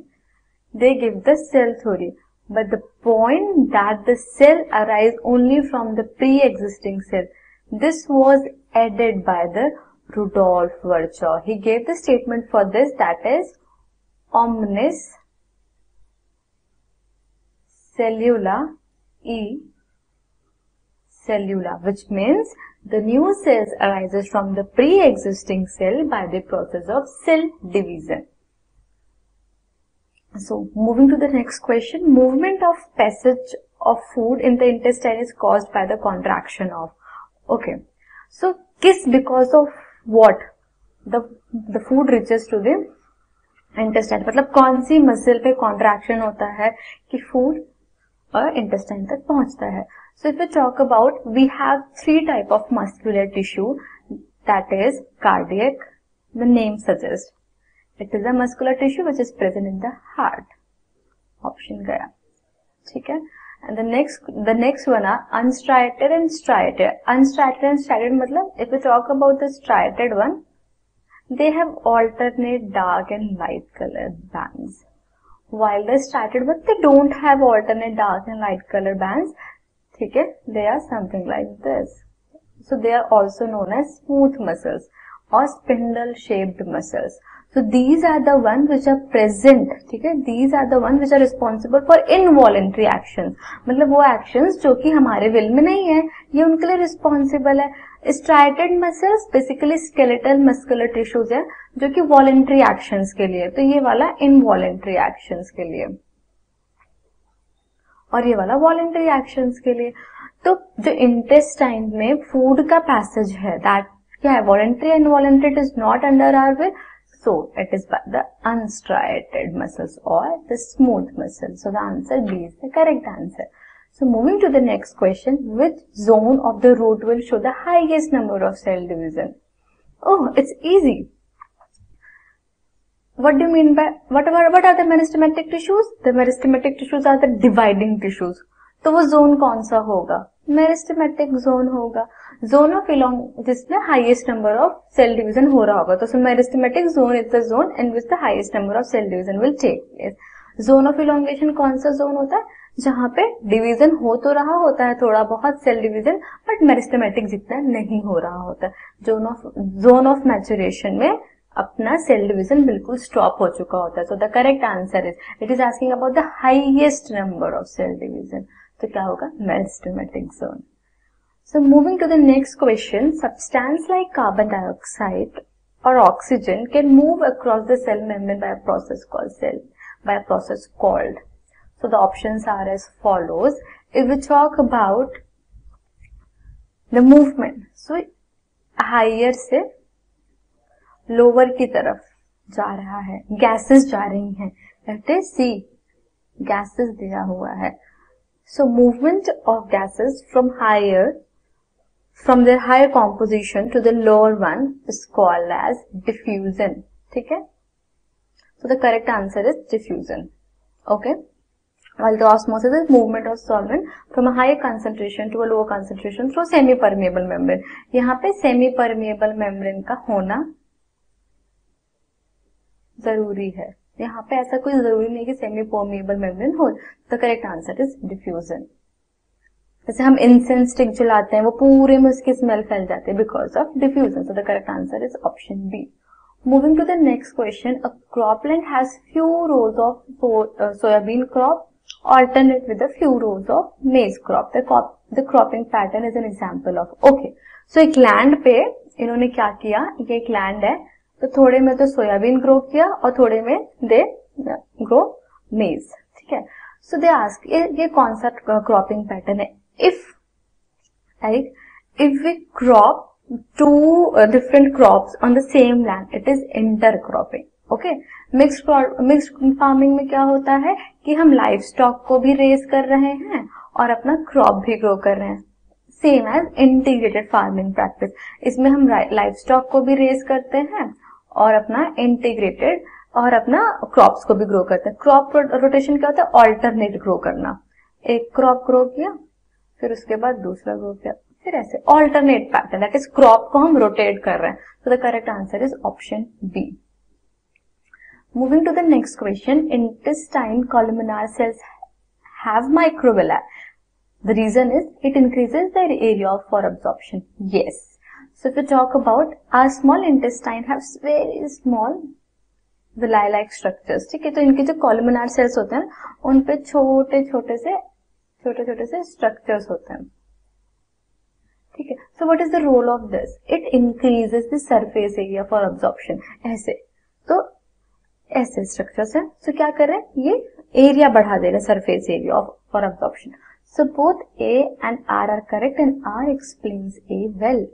they give the cell theory. But the point that the cell arises only from the pre-existing cell, this was added by the Rudolf Virchow. He gave the statement for this, that is omnis cellula e cellula, which means the new cells arises from the pre-existing cell by the process of cell division. So moving to the next question, movement of passage of food in the intestine is caused by the contraction of. Okay, so because of what the food reaches to the intestine, मतलब कौन सी मसल पे contraction होता है कि food intestine तक पहुंचता है. So if we talk about, we have 3 type of muscular tissue, that is cardiac, the name suggests. It is a muscular tissue which is present in the heart. Option गया, ठीक है. And the next one are unstriated and striated. Unstriated and striated मतलब, if we talk about the striated one, they have alternate dark and light colored bands. While the striated one, they don't have alternate dark and light colored bands. ठीक है, they are something like this. So they are also known as smooth muscles or spindle shaped muscles. So these are the ones which are present, ठीक है. These are the ones which are responsible for involuntary actions. मतलब वो actions जो कि हमारे will में नहीं है, ये उनके लिए responsible है. Striated muscles basically skeletal muscular tissues है जो कि voluntary actions के लिए, तो ये वाला involuntary actions के लिए और ये वाला voluntary actions के लिए. तो जो intestine में food का passage है, that क्या है, voluntary and involuntary, it is not under our will. So it is by the unstriated muscles or the smooth muscles. So the answer B is the correct answer. So moving to the next question, which zone of the root will show the highest number of cell division? Oh, it's easy. What do you mean by, what are the meristematic tissues? The meristematic tissues are the dividing tissues. तो वो zone कौन सा होगा? मेरिस्टेमेटिक जोन होगा. जोन ऑफ जिसमें highest number of cell division हो रहा होगा, तो meristematic zone is the zone in which the highest number of cell division will take place. Zone of elongation कौन सा जोन होता है? जहां पे डिवीजन हो तो रहा होता है थोड़ा बहुत सेल डिवीजन, बट मेरिस्टेमेटिक जितना नहीं हो रहा होता है. जोन ऑफ मैचुरेशन में अपना सेल डिवीजन बिल्कुल स्टॉप हो चुका होता है. So the correct answer is, it is asking about the highest number of cell division. तो क्या होगा? Meristematic zone. So moving to the next question, substance like carbon dioxide or oxygen can move across the cell membrane by a process called. So the options are as follows. If we talk about the movement, so higher से lower की तरफ जा रहा है, gases जा रही हैं, that is C, gases दिया हुआ है. So movement of gases from their higher composition to the lower one is called as diffusion. ठीक है? So the correct answer is diffusion. Okay? While the osmosis is movement of solvent from a higher concentration to a lower concentration through semi-permeable membrane. यहाँ पे semi-permeable membrane का होना जरूरी है. यहाँ पे ऐसा कोई जरूरी नहीं कि सेमी परमेबल मेम्ब्रेन हो. The correct answer is diffusion. जैसे हम इंसेंस स्टिक जलाते हैं वो पूरे में उसकी स्मेल फैल जाती है because of diffusion. So the correct answer is option B. Moving to the next question. A cropland has few rows of soybean crop alternate with a few rows of maize crop. The cropping pattern is an example of. Okay, so एक लैंड पे इन्होंने क्या किया, ये एक लैंड है तो थोड़े में तो सोयाबीन ग्रो किया और थोड़े में दे ग्रो मेज. ठीक है. सो दे आस्क ये कौन सा क्रॉपिंग पैटर्न है. If we crop two different crops on the same land, it is intercropping. Okay. Mixed farming में क्या होता है कि हम लाइफ स्टॉक को भी रेज कर रहे हैं और अपना क्रॉप भी ग्रो कर रहे हैं. Same as integrated farming practice. इसमें हम लाइफ स्टॉक को भी रेज करते हैं और अपना इंटीग्रेटेड और अपना क्रॉप्स को भी ग्रो करते हैं. क्रॉप रोटेशन क्या होता है? ऑल्टरनेट ग्रो करना. एक क्रॉप ग्रो किया फिर उसके बाद दूसरा ग्रो किया फिर ऐसे alternate pattern, that is crop को हम रोटेट कर रहे हैं. So the correct answer is option B. Moving to the next question, intestine columnar cells have microvilli. The reason is it increases their area for absorption. Yes. So if we talk about our small intestine has very small villi-like structures. ठीक है. तो इनके जो columnar cells होते हैं उन पे छोटे छोटे से structures होते हैं. ठीक है. So what is the role of this? It increases the surface area for absorption. ऐसे तो ऐसे स्ट्रक्चर्स है. सो क्या कर रहे हैं? ये एरिया बढ़ा दे रहे हैं, surface area for absorption. So both A and R correct and R explains A well.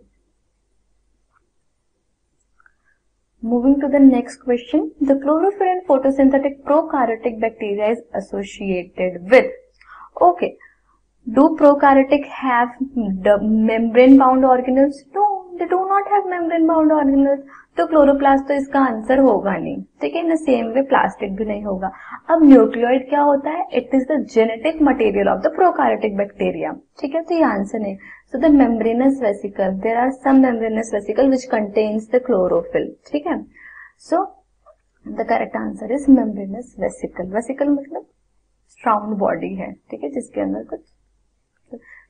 Moving to the next question. The chlorophyll and photosynthetic prokaryotic bacteria is associated with. Okay. Do prokaryotic have membrane bound organelles? No, they do not have membrane bound organelles. तो क्लोरोप्लास्ट तो इसका आंसर होगा नहीं. ठीक है. इन सेम वे प्लास्टिक भी नहीं होगा. अब न्यूक्लियोइड क्या होता है? It is the genetic material of the prokaryotic bacteria. ठीक है. तो ये आंसर नहीं. So the membranous vesicle, there are some membranous vesicle which contains the chlorophyll. ठीक है. So the correct answer is membranous vesicle. Vesicle मतलब राउंड बॉडी है. ठीक है. जिसके अंदर कुछ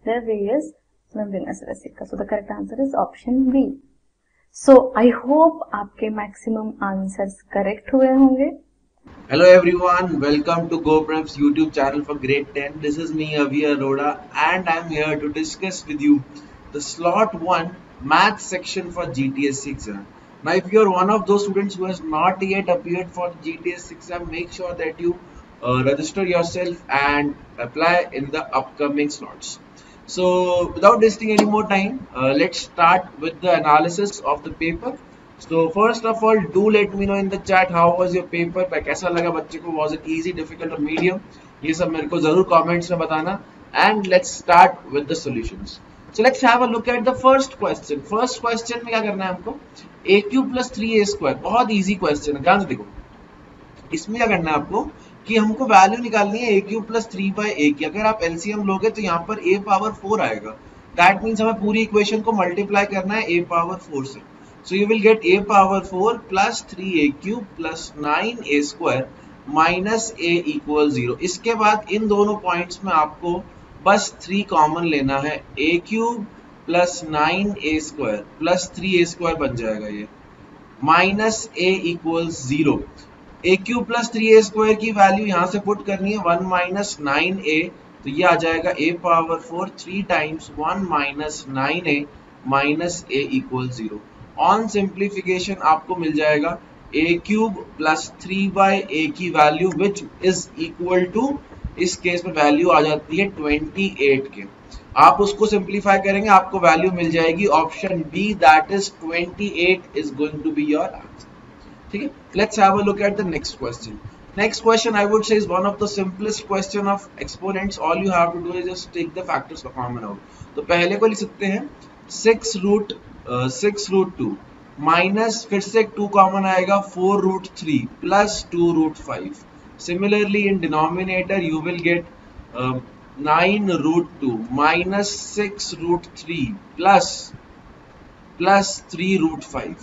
there are various membranous vesicles. So the correct answer is option B. So I hope आपके maximum answers correct हुए होंगे. Hello everyone, welcome to GoPrep's YouTube channel for grade 10. This is me Avi Arora and I'm here to discuss with you the slot 1 math section for GTSC exam. Now if you are one of those students who has not yet appeared for the GTSC exam, make sure that you register yourself and apply in the upcoming slots. So without wasting any more time, let's start with the analysis of the paper. So first of all, do let me know in the chat how was your paper. कैसा लगा बच्चे को? Was it easy, difficult or medium? ये सब मेरे को जरूर comments में बताना. And let's start with the solutions. So let's have a look at the first question. First question में क्या करना है हमको? AQ plus 3A². बहुत easy question है. ध्यान से देखो. इसमें क्या करना है आपको कि हमको वैल्यू निकालनी है AQ प्लस 3/A की. अगर आप LCM लोगे तो यहाँ पर A पावर 4 आएगा. दैट मीन्स हमें पूरी इक्वेशन को मल्टीप्लाई करना है A पावर 4 से. So you will gate A power 4 plus 3AQ plus 9A² minus A equal 0. इसके बाद इन दोनों पॉइंट्स में आपको बस 3 कॉमन लेना है. AQ plus 9A² plus 3A² बन जाएगा ये, minus A equal 0. AQ plus 3A² की वैल्यू यहाँ से पुट करनी है 1 माइनस 9A. तो ये आ जाएगा A power 4 3 times 1 minus 9A minus A equal 0. On simplification आपको मिल जाएगा A³ प्लस 3/A की value which is equal to, इस केस में वैल्यू आ जाती है 28 के. आप उसको सिंप्लीफाई करेंगे आपको वैल्यू मिल जाएगी option B, that is 28 is going to be your answer. ठीक है. Let's have a look at the next question. Next question I would say is one of the simplest question of exponents. All you have to do is just take the factors का common out. तो पहले को लिख सकते हैं 6√2 माइनस फिर से 2 कॉमन आएगा 4√3 plus 2√5. Similarly in denominator you will get 9√2 minus 6√3 plus 3√5.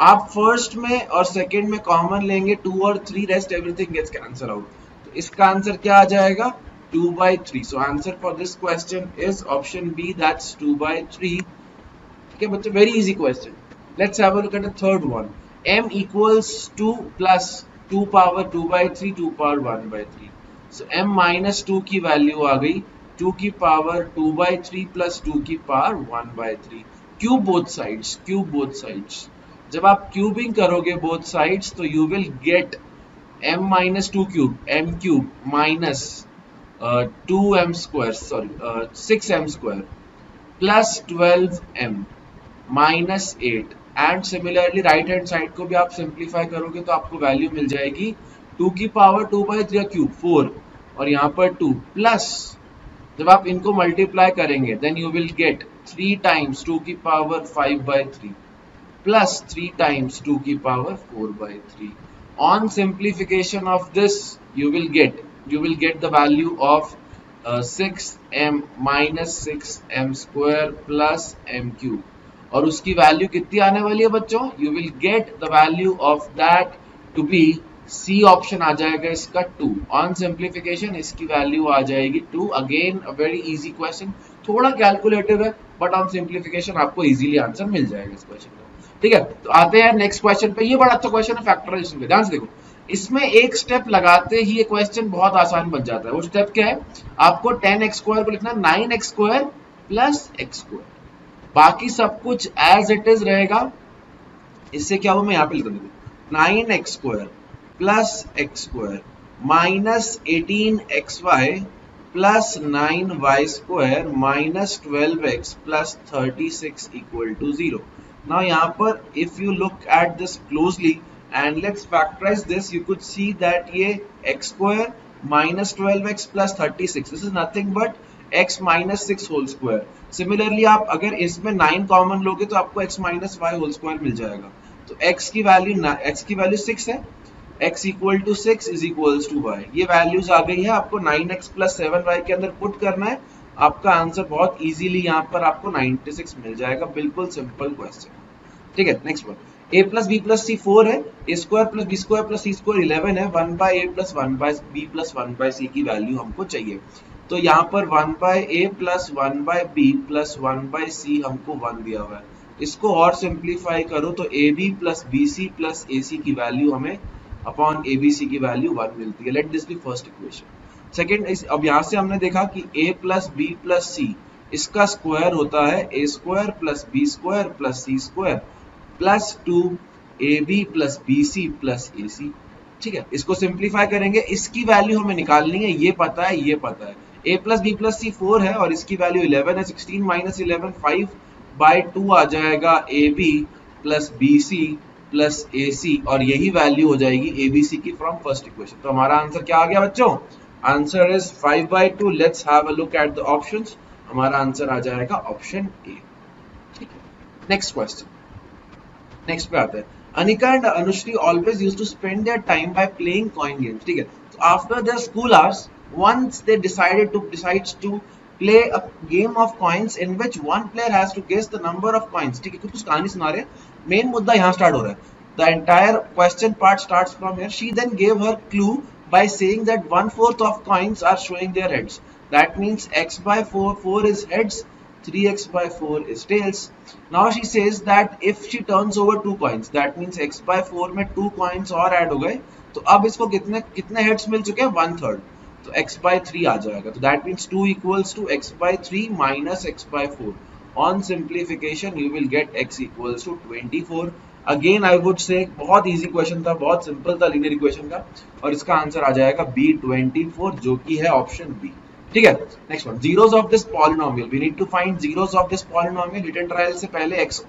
आप फर्स्ट में और सेकंड में कॉमन लेंगे 2 और 3, rest everything gets cancel out. तो इसका आंसर क्या आ जाएगा 2/3. So answer for this question is option B, that's 2/3. ठीक है बच्चों, very easy question. Let's have a look at the third one. m equals 2 plus 2 power 2/3 2 power 1/3. So m minus 2 की वैल्यू आ गई 2 की पावर 2/3 plus 2 की पावर 1/3. Cube both sides. जब आप क्यूबिंग करोगे बोथ साइड्स तो you will gate m minus 2 cube m cube minus 2m square 6m square plus 12m minus 8. And similarly right hand side को भी आप सिंप्लीफाई करोगे तो आपको वैल्यू मिल जाएगी 2 की पावर 2/3 क्यूब 4 और यहाँ पर 2 प्लस जब आप इनको मल्टीप्लाई करेंगे then you will get 3 times 2 की पावर 5/3 plus 3 times 2 की power 4/3. On simplification of this, you will get the value of 6m minus 6m square plus m cube. और उसकी वैल्यू कितनी आने वाली है बच्चों? You will get the value of that to be C option आ जाएगा इसका 2. On simplification इसकी वैल्यू आ जाएगी 2. Again a very easy question. थोड़ा कैलकुलेटिव है बट ऑन सिंप्लीफिकेशन आपको इजीली आंसर मिल जाएगा इस क्वेश्चन का. ठीक है, तो आते हैं नेक्स्ट क्वेश्चन पे. ये बड़ा अच्छा क्वेश्चन है फैक्टराइजेशन पे. ध्यान से देखो, इसमें एक स्टेप लगाते ही ये क्वेश्चन बहुत आसान बन जाता है. वो स्टेप क्या है? आपको 10x² को लिखना 9x² प्लस x². बाकी सब कुछ एज इट इज रहेगा. इससे क्या हुआ, मैं यहाँ पे लिख दूंगा 9x² plus x² minus 18xy plus 9y² minus 12x plus 36 equal to 0. Now यहाँ पर if you look at this closely and let's factorize this, you could see that ये x² minus 12x plus 36, this is nothing but x minus 6 whole square. Similarly आप अगर इसमें 9 कॉमन लोगे तो आपको x minus y whole square मिल जाएगा. तो x की वैल्यू 6 है, x equal to 6 is equals to y. ये वैल्यूज आ गई है. आपको 9x plus 7y के अंदर पुट करना है. आपका आंसर बहुत इजीली यहाँ पर आपको 96 मिल जाएगा. बिल्कुल सिंपल क्वेश्चन. ठीक है, next one. a plus b plus c 4 है, a square plus b square plus c square 11 है, 1/a plus 1/b plus 1/c की वैल्यू हमको चाहिए. तो यहाँ पर 1/a plus 1/b plus 1/c हमको 1 दिया हुआ है. इसको और सिंप्लीफाई करो तो ab plus bc plus ac की वैल्यू हमें अपॉन abc की वैल्यू 1 मिलती है. Let this be first equation. Second, अब यहाँ से हमने देखा कि a plus b plus c इसका स्क्वायर होता है a² plus b² plus c² plus 2ab plus bc plus ac. ठीक है, इसको सिंप्लीफाई करेंगे. इसकी वैल्यू हमें निकालनी है. ये पता है, ये पता है. a plus b plus c 4 है और इसकी वैल्यू 11 है. 16 माइनस 11 5/2 आ जाएगा ab plus bc plus ac और यही वैल्यू हो जाएगी abc की फ्रॉम फर्स्ट इक्वेशन. तो हमारा आंसर क्या आ गया बच्चों? Answer is 5/2. Let's have a look at the options. हमारा आंसर आ जाएगा ऑप्शन ए. ठीक है, नेक्स्ट क्वेश्चन. नेक्स्ट पे आते हैं. Anika and Anushree always used to spend their time by playing coin games. ठीक है, तो after their school hours once they decides to play a game of coins in which one player has to guess the number of coins. ठीक है, कुछ कहानी सुना रहे हैं. मेन मुद्दा यहाँ स्टार्ट हो रहा है. The entire question part starts from here. She then gave her clue by saying that 1/4 of coins are showing their heads. That means x/4 is heads, 3x/4 is tails. Now she says that if she turns over 2 coins, that means x/4 में 2 coins और ऐड हो गए. तो अब इसको कितने हेड्स मिल चुके हैं? 1/3. तो x/3 आ जाएगा. तो that means 2 equals to x/3 minus x/4. On simplification you will get x equals to 24. Again I would say बहुत इजी क्वेश्चन था, बहुत सिंपल था लीनियर इक्वेशन का और इसका आंसर आ जाएगा B24 जो कि है ऑप्शन बी. ठीक है, next one. Zeros of this polynomial. We need to find zeros of this polynomial. Return trial से पहले x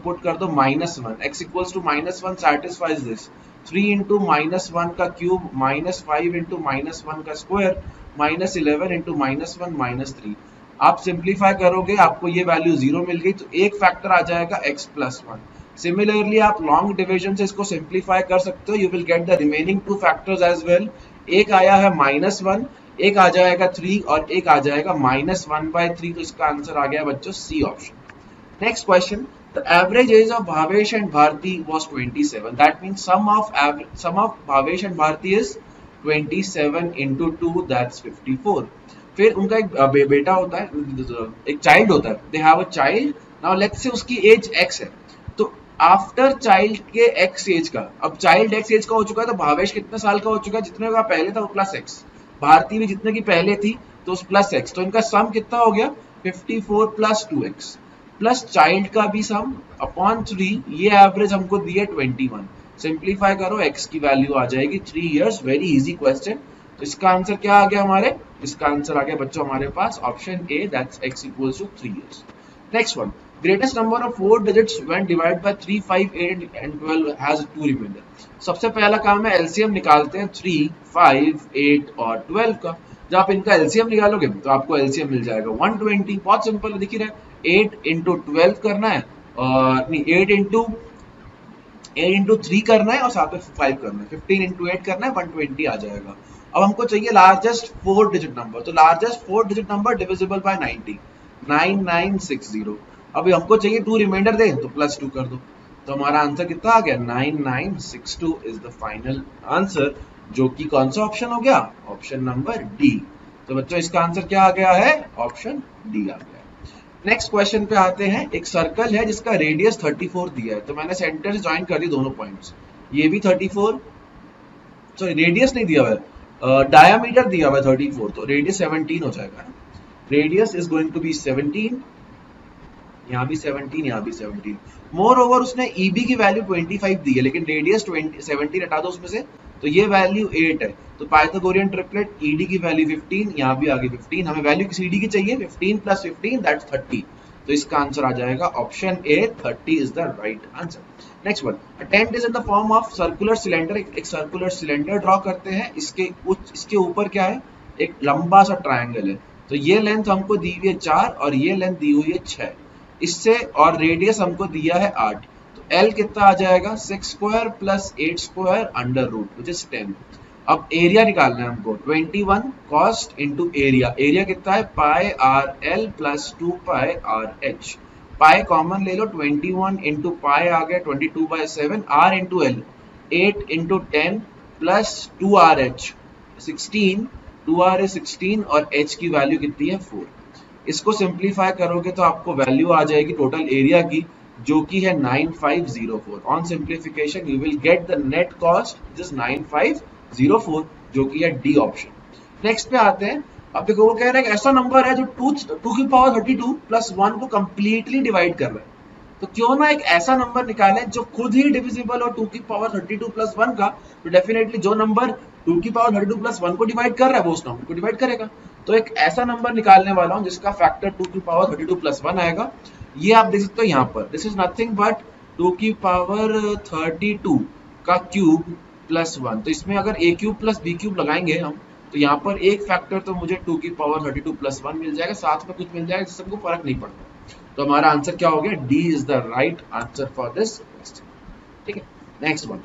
पुट कर दो -1, x equals to -1 satisfies this. 3 into -1 का क्यूब -5 इंटू -1 का स्क्वायर -11 इंटू -1 -3. आप सिंप्लीफाई करोगे आपको ये वैल्यू 0 मिल गई, तो एक फैक्टर आ जाएगा x + 1. सिमिलरली आप लॉन्ग डिविजन से इसको सिंप्लीफाई कर सकते हो. You will get the remaining 2 factors as well. एक आया है -1, एक आ जाएगा 3 और एक आ जाएगा -1/3. तो इसका आंसर आ गया बच्चों C option. Next question. The average age of Bhavesh and Bharti was 27. That means sum of Bhavesh and Bharti is 27 into 2, that's 54. फिर उनका एक बेटा होता है, एक चाइल्ड होता है. They have a child. Now let's say उसकी एज x है. तो आफ्टर चाइल्ड के x एज का, अब चाइल्ड x एज का हो चुका है, तो भावेश कितने साल का हो चुका है? जितने का पहले था वो प्लस x. भारती भी जितने की पहले थी तो उस प्लस x. तो इनका सम कितना हो गया? 54 + 2x प्लस चाइल्ड का भी सम अपॉन 3. ये एवरेज हमको दिए 21. सिंप्लीफाई करो, x की वैल्यू आ जाएगी 3 इयर्स. Very easy question. तो इसका आंसर क्या आ गया हमारे? इसका आंसर आ गया बच्चों हमारे पास option A, that's x equals to 3 years. Next one. Greatest number of 4 digits when divided by 3, 5, 8 and 12 has 2 remainder. सबसे पहला काम है एलसीएम निकालते हैं 3, 5, 8 और 12 का. जब आप इनका एलसीएम निकालोगे तो आपको एलसीएम मिल जाएगा 120. बहुत सिंपल दिख रहा है. 8 इंटू 12 करना है और नहीं 8 इंटू 3 करना है और साथ में 5 करना है. 15 इंटू 8 करना है, 120 आ जाएगा. अब हमको चाहिए लार्जेस्ट 4 डिजिट नंबर. तो largest 4 digit number divisible by 90, 9960. अभी हमको चाहिए 2 रिमाइंडर दे तो +2 कर दो. तो हमारा आंसर कितना आ गया? 9962 इज द फाइनल आंसर, जो कि कौन सा ऑप्शन हो गया? Option number D. तो बच्चों इसका आंसर क्या आ गया है? ऑप्शन डी आ गया. नेक्स्ट क्वेश्चन पे आते हैं. एक सर्कल है जिसका रेडियस 34 दिया है. तो मैंने सेंटर से ज्वाइन कर दी दोनों पॉइंट्स. ये भी 34, सॉरी रेडियस नहीं दिया हुआ है, डायमीटर दिया हुआ है 34, तो रेडियस 17 हो जाएगा. Radius is going to be 17. यहाँ भी 17, यहाँ भी 17. मोर ओवर उसने EB की वैल्यू 25 दी है, लेकिन रेडियस 17 हटा दो उसमें से, तो ये वैल्यू 8 है. तो पाइथागोरियन ट्रिपलेट ED की वैल्यू 15, यहाँ भी आगे 15. हमें वैल्यू किस ED की चाहिए? 15 + 15 दैट्स 30. तो इसका आंसर आ जाएगा option A, 30 is the right answer. Next one. A tent is in the form of circular cylinder. एक सर्कुलर सिलेंडर ड्रॉ करते हैं. इसके ऊपर क्या है? एक लंबा सा ट्रायंगल है. तो ये लेंथ हमको दी हुई है 4 और ये लेंथ दी हुई है 6. इससे और रेडियस हमको दिया है 8. तो L कितना आ जाएगा? 6² + 8² अंडर रूट विच इज 10. अब एरिया निकालना है हमको. 21 कॉस्ट इंटू एरिया. एरिया कितना है? πRL + 2πRH. पाई कॉमन ले लो. 21 इंटू पाई आ गया 22/7. R into L 8 into 10 plus 2RH 16. 2R is 16 और H की वैल्यू कितनी है? 4. इसको सिंप्लीफाई करोगे तो आपको वैल्यू आ जाएगी टोटल एरिया की, जो कि है 9504. On simplification you will get the net cost this 9504, जो कि है डी ऑप्शन. नेक्स्ट पे आते हैं. अब देखो वो कह रहा है कि ऐसा नंबर है जो 2 की पावर 32 + 1 को कंप्लीटली डिवाइड कर रहा है. तो क्यों ना एक ऐसा नंबर निकालें जो खुद ही डिविजिबल हो 2 की पावर 32 + 1 का. तो डेफिनेटली जो नंबर 2 की पावर 32 + 1 को डिवाइड कर रहा है वो उस नंबर को डिवाइड करेगा. तो एक ऐसा नंबर निकालने वाला हूं जिसका फैक्टर 2 की पावर 32 + 1 आएगा. ये आप देख सकते हो यहाँ पर. दिस इज नथिंग बट 2 की पावर 32 का क्यूब + 1. तो इसमें अगर a³ + b³ लगाएंगे हम, तो यहाँ पर एक फैक्टर तो मुझे 2 की पावर 32 + 1 मिल जाएगा, साथ में कुछ मिल जाएगा जिससे हमको फर्क नहीं पड़ता. तो हमारा आंसर क्या हो गया? D is the right answer for this question. ठीक है. Next one.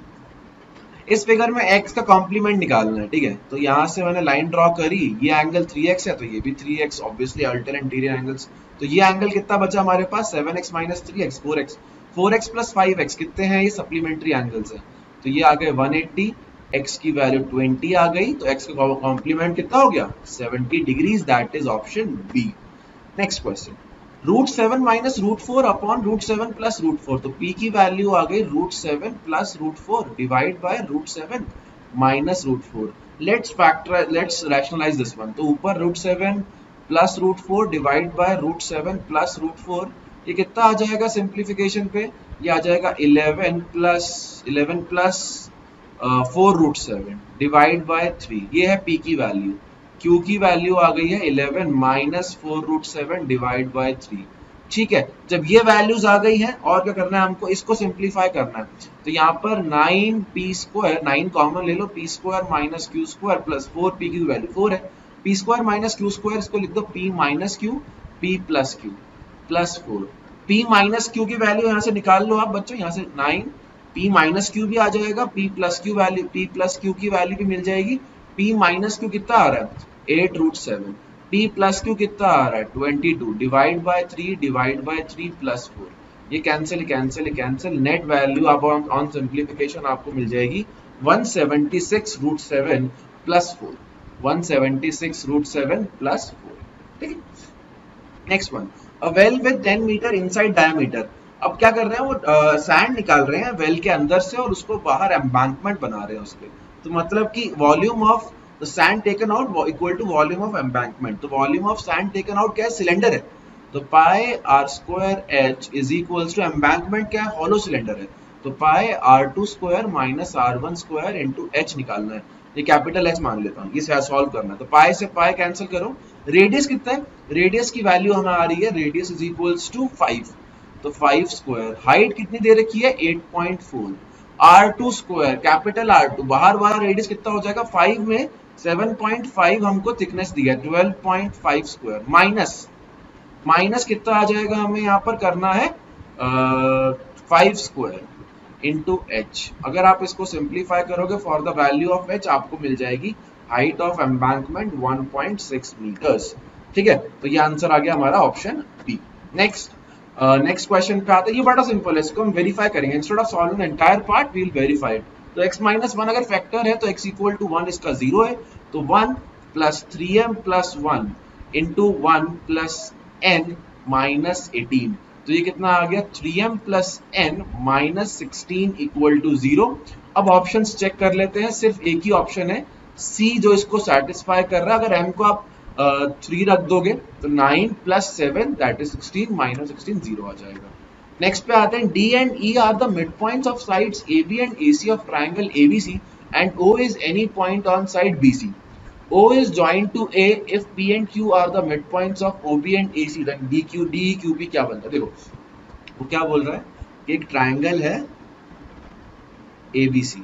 इस फिगर में x का कॉम्प्लीमेंट निकालना है. ठीक है. तो यहाँ से मैंने लाइन ड्रॉ करी. ये एंगल 3x है तो ये भी 3x, obviously alter anterior angles. तो ये एंगल कितना बचा हमारे पास? 7x - 3x 4x. 4x + 5x कितने हैं? ये सप्लीमेंट्री एंगल्स है. तो ये आ गए 180. x की वैल्यू 20 आ गई. तो x का कॉम्प्लीमेंट कितना हो गया? 70 degrees. That is option B. Next question. √7 - √4 upon √7 + √4. तो p की वैल्यू आ गई √7 + √4 divide by √7 - √4. Let's rationalise this one. तो ऊपर √7 + √4 डिवाइड बाय √7 + √4. ये कितना आ जाएगा सिंप्लीफिकेशन पे? ये आ जाएगा 11 + 4 √7 डिवाइड बाय 3. ये है p की वैल्यू. Q की वैल्यू आ गई है 11 - 4 √7 डिवाइड बाय 3. ठीक है, जब ये वैल्यूज आ गई हैं और क्या करना है हमको, इसको सिंप्लीफाई करना है। तो यहाँ पर 9p², 9 कॉमन ले लो, p² minus q² plus 4p की वैल्यू 4 है, p² माइनस q², इसको लिख दो p minus q, p plus q plus 4। p minus q की वैल्यू यहाँ से निकाल लो आप बच्चों, यहाँ से 9 p माइनस q भी आ जाएगा, p plus q value, p plus q की वैल्यू भी मिल जाएगी। p माइनस q कितना आ रहा है 8√7, p प्लस q कितना आ रहा है 22, डिवाइड बाय 3 प्लस 4, ये cancel cancel cancel, net value आप ऑन सिंप्लीफिकेशन आपको मिल जाएगी 176√7 प्लस 4, 176√7 प्लस 4। ठीक है, next one, a well with 10 metre inside diameter. अब क्या कर रहे हैं वो सैंड निकाल रहे हैं वेल के अंदर से और उसको बाहर एम्बैंकमेंट बना रहे हैं उसके, तो मतलब कि volume of the sand taken out equal to volume of embankment। तो volume of sand taken out क्या है, सिलेंडर है, तो पाई r² h is equals to embankment क्या है, हॉलो सिलेंडर है, तो पाई r2² minus r1² into h निकालना है, ये कैपिटल H मान लेता हूँ, ये सॉल्व करना है। तो पाई से पाई कैंसिल करो, रेडियस कितना है, रेडियस की वैल्यू हमें आ रही है, रेडियस इज इक्वल्स टू 5, तो 5², हाइट कितनी दे रखी है 8.4, r2² कैपिटल R2, बाहर वाला रेडियस कितना हो जाएगा 5 में 7.5 हमको थिकनेस दिया है 12.5² माइनस कितना आ जाएगा, हमें यहाँ पर करना है 5² इंटू एच। अगर आप इसको सिंप्लीफाई करोगे for the value of H आपको मिल जाएगी हाइट ऑफ एम्बैंकमेंट 1.6 मीटर्स। ठीक है, तो ये आंसर आ गया हमारा ऑप्शन बी। नेक्स्ट क्वेश्चन पे आते हैं, ये बड़ा सिंपल है, इसको हम वेरीफाई करेंगे, instead of solving the entire part we will verify it. तो x माइनस 1 अगर फैक्टर है तो x इक्वल टू 1 इसका 0 है, तो 1 plus 3m plus 1 into 1 plus n minus 18, तो ये कितना आ गया 3m plus n minus 16 equal to 0। अब ऑप्शंस चेक कर लेते हैं, सिर्फ एक ही ऑप्शन है C जो इसको सेटिस्फाई कर रहा है, अगर m को आप 3 रख दोगे तो 9 प्लस 7 दैट इज 16 माइनस 16 0 आ जाएगा। नेक्स्ट पे आते हैं, D and E are the midpoints of sides AB and AC of triangle ABC and O is any point on side BC. O is joined to A if P and Q are the midpoints of OB and AC, then DQ DEQB क्या बनता है, देखो वो क्या बोल रहा है कि एक ट्रायंगल है ABC,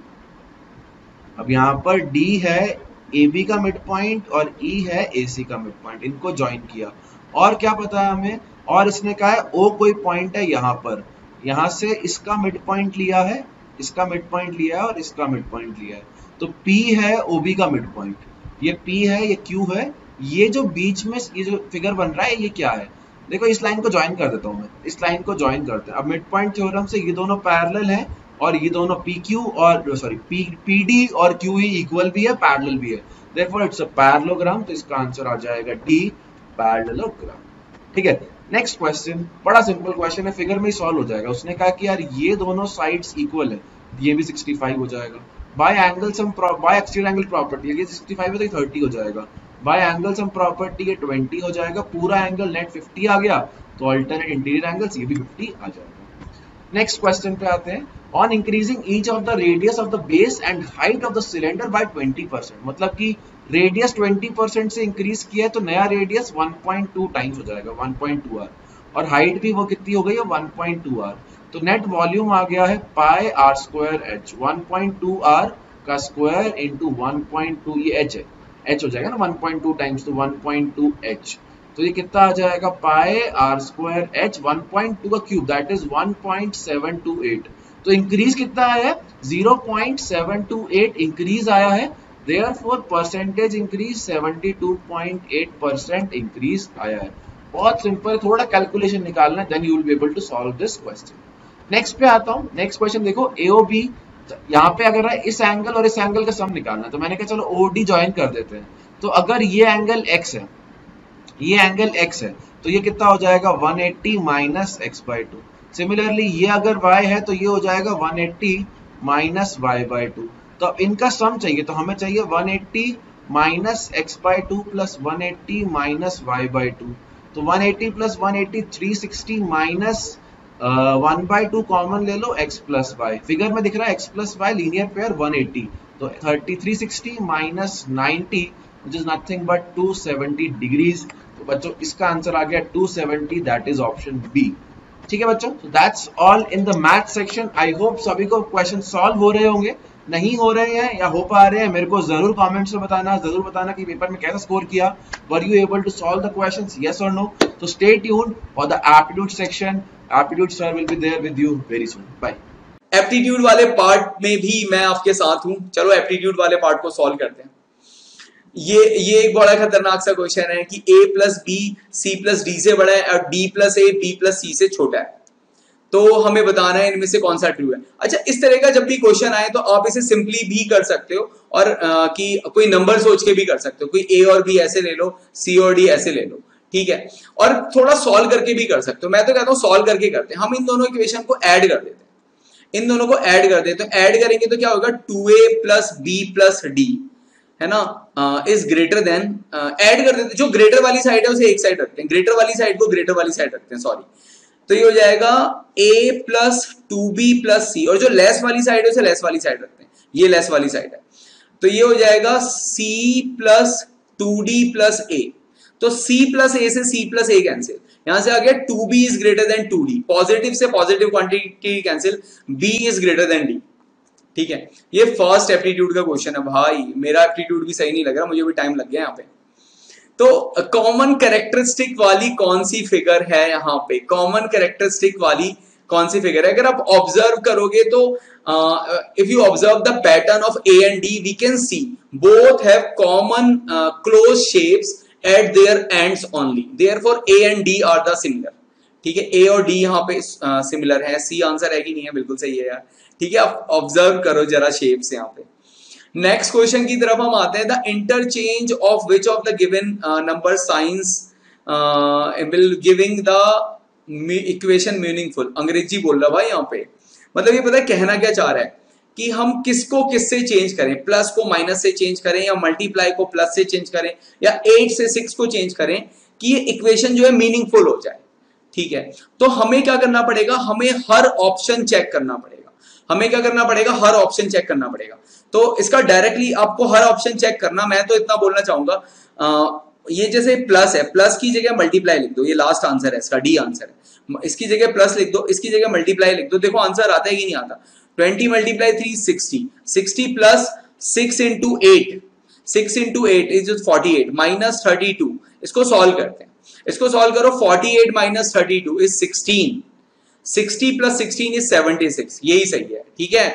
अब यहाँ पर D है AB का मिड पॉइंट और E है AC का मिड पॉइंट, इनको ज्वाइन किया, और क्या पता है हमें, और इसने कहा है O कोई पॉइंट है यहाँ पर, यहाँ से इसका मिड पॉइंट लिया है, इसका मिड पॉइंट लिया है और इसका मिड पॉइंट लिया है, तो P है OB का मिड पॉइंट, ये P है ये Q है, ये जो बीच में ये जो फिगर बन रहा है ये क्या है, देखो इस लाइन को ज्वाइन कर देता हूँ मैं, इस लाइन को ज्वाइन करते हैं। अब मिड पॉइंट थ्योरम से ये दोनों पैरेलल हैं और ये दोनों PQ और सॉरी PD और QE इक्वल भी है, पैरेलल भी है, देयरफॉर इट्स अ पैरेललोग्राम, तो इसका आंसर आ जाएगा D पैरेललोग्राम। ठीक है, नेक्स्ट क्वेश्चन बड़ा सिंपल क्वेश्चन है, फिगर में ही सॉल्व हो जाएगा। उसने कहा कि यार ये दोनों साइड्स इक्वल है, ये भी 65 हो जाएगा, bye angle sum bye exterior angle property, ये 65 है तो 30 हो जाएगा, बाय एंगल सम प्रॉपर्टी ये 20 हो जाएगा, पूरा एंगल नेट 50 आ गया, तो अल्टरनेट इंटीरियर एंगल्स ये भी 50 आ जाएगा। नेक्स्ट क्वेश्चन पे आते हैं, on increasing each of the radius of the base and height of the cylinder by 20%, मतलब कि रेडियस 20% से इंक्रीज किया है तो नया रेडियस 1.2 टाइम्स हो जाएगा 1.2r, और हाइट भी वो कितनी हो गई है 1.2r, तो नेट वॉल्यूम आ गया है पाई r² h, 1.2r का स्क्वायर इंटू 1.2, ये h है, h हो जाएगा ना 1.2 टाइम्स, तो 1.2 h, तो ये कितना आ जाएगा पाई r² h 1.2 का क्यूब दैट इज 1.728, तो इंक्रीज कितना आया है 0.728 इंक्रीज आया है, therefore परसेंटेज इंक्रीज 72.8% इंक्रीज आया है। बहुत सिंपल, थोड़ा कैलकुलेशन निकालना है, then you will be able to solve this question. Next पे आता हूँ, नेक्स्ट क्वेश्चन देखो, AOB यहाँ पे अगर है इस एंगल और इस एंगल का सम निकालना है, तो मैंने कहा चलो OD ज्वाइन कर देते हैं, तो अगर ये एंगल x है, ये एंगल x है, तो ये कितना हो जाएगा 180 माइनस x/2, सिमिलरली ये अगर y है तो ये हो जाएगा 180 माइनस y/2, तो अब इनका सम चाहिए, तो हमें चाहिए 180 minus x/2 plus 180 minus y/2, तो 180 प्लस 180 360 माइनस 1/2 कॉमन ले लो x प्लस y, फिगर में दिख रहा है x plus y linear pair 180, तो 360 minus 90 which is nothing but 270 degrees, तो बच्चों इसका आंसर आ गया 270, दैट इज ऑप्शन बी। ठीक है बच्चों, so that's all in the math section. I hope सभी को क्वेश्चन सॉल्व हो रहे होंगे, नहीं हो रहे हैं या हो पा रहे हैं मेरे को जरूर कमेंट्स में बताना, जरूर बताना कि पेपर में कैसा स्कोर किया। Were you able to solve the questions, yes or no? So stay tuned for the aptitude section. Aptitude sir will be there with you very soon. Bye. Aptitude वाले पार्ट में भी मैं आपके साथ हूं। चलो एप्टीट्यूड वाले पार्ट को सॉल्व करते हैं। ये एक बड़ा खतरनाक सा क्वेश्चन है कि a plus B C plus D से बड़ा है और b plus A B plus C से छोटा है, तो हमें बताना है इनमें से कौन सा ट्रू है। अच्छा, इस तरह का जब भी क्वेश्चन आए तो आप इसे सिंपली भी कर सकते हो और कि कोई नंबर सोच के भी कर सकते हो, कोई a और b ऐसे ले लो, c और d ऐसे ले लो, ठीक है, और थोड़ा सॉल्व करके भी कर सकते हो। मैं तो कहता हूं सॉल्व करके करते हैं। हम इन दोनों इक्वेशन को ऐड कर देते हैं, इन दोनों को ऐड कर देते हैं। ऐड करेंगे तो क्या होगा, 2a plus b plus d है ना, इज ग्रेटर देन, ऐड कर देते हैं, जो ग्रेटर वाली साइड है उसे एक साइड रखते हैं, ग्रेटर वाली साइड को ग्रेटर वाली साइड रखते हैं, सॉरी, तो ये हो जाएगा a plus 2b plus c, और जो लेस वाली साइड है उसे लेस वाली साइड रखते हैं, ये लेस वाली साइड है, तो ये हो जाएगा c plus 2d plus a। तो c प्लस a से c प्लस a कैंसिल, यहां से आ गया 2b is greater than 2d, positive से positive quantity cancel, b is greater than d। ठीक है, ये फर्स्ट एप्टीट्यूड का क्वेश्चन है। भाई मेरा एप्टीट्यूड भी सही नहीं लग रहा, मुझे भी टाइम लग गया यहाँ पे। तो कॉमन कैरेक्टरिस्टिक वाली कौन सी फिगर है यहाँ पे, कॉमन कैरेक्टरिस्टिक वाली कौन सी फिगर है? अगर आप ऑब्जर्व करोगे तो if you observe the pattern of A and D, we can see both have common close shapes at their ends only, therefore A and D are the similar. ठीक है, ए और डी यहाँ पे सिमिलर है, सी आंसर है कि नहीं है, बिल्कुल सही है यार। ठीक है, आप ऑब्जर्व करो जरा शेप्स यहाँ पे। नेक्स्ट क्वेश्चन की तरफ हम आते हैं। The interchange of which of the given number science will giving the equation meaningful. अंग्रेजी बोल रहा भाई यहाँ पे, मतलब ये पता है कहना क्या चाह रहा है कि हम किसको किससे चेंज करें, प्लस को माइनस से चेंज करें या मल्टीप्लाई को प्लस से चेंज करें या 8 से 6 को चेंज करें कि ये इक्वेशन जो है मीनिंगफुल हो जाए। ठीक है, तो हमें क्या करना पड़ेगा, हमें हर ऑप्शन चेक करना पड़ेगा। हमें क्या करना पड़ेगा, हर ऑप्शन चेक करना पड़ेगा। तो इसका डायरेक्टली आपको हर ऑप्शन चेक करना, मैं तो इतना बोलना चाहूंगा, ये जैसे प्लस है, प्लस की जगह मल्टीप्लाई लिख दो, ये लास्ट आंसर है इसका, डी आंसर है, इसकी जगह प्लस लिख दो, इसकी जगह मल्टीप्लाई लिख दो, देखो आंसर आता है कि नहीं आता। 20 multiply 3 60, 60 plus 6 into 8, 6 into 8 is 48 minus 32, इसको सॉल्व करते हैं, इसको सॉल्व करो। 48 माइनस 32 इज 16, 60 प्लस 16 इज 76, यही सही है। ठीक है,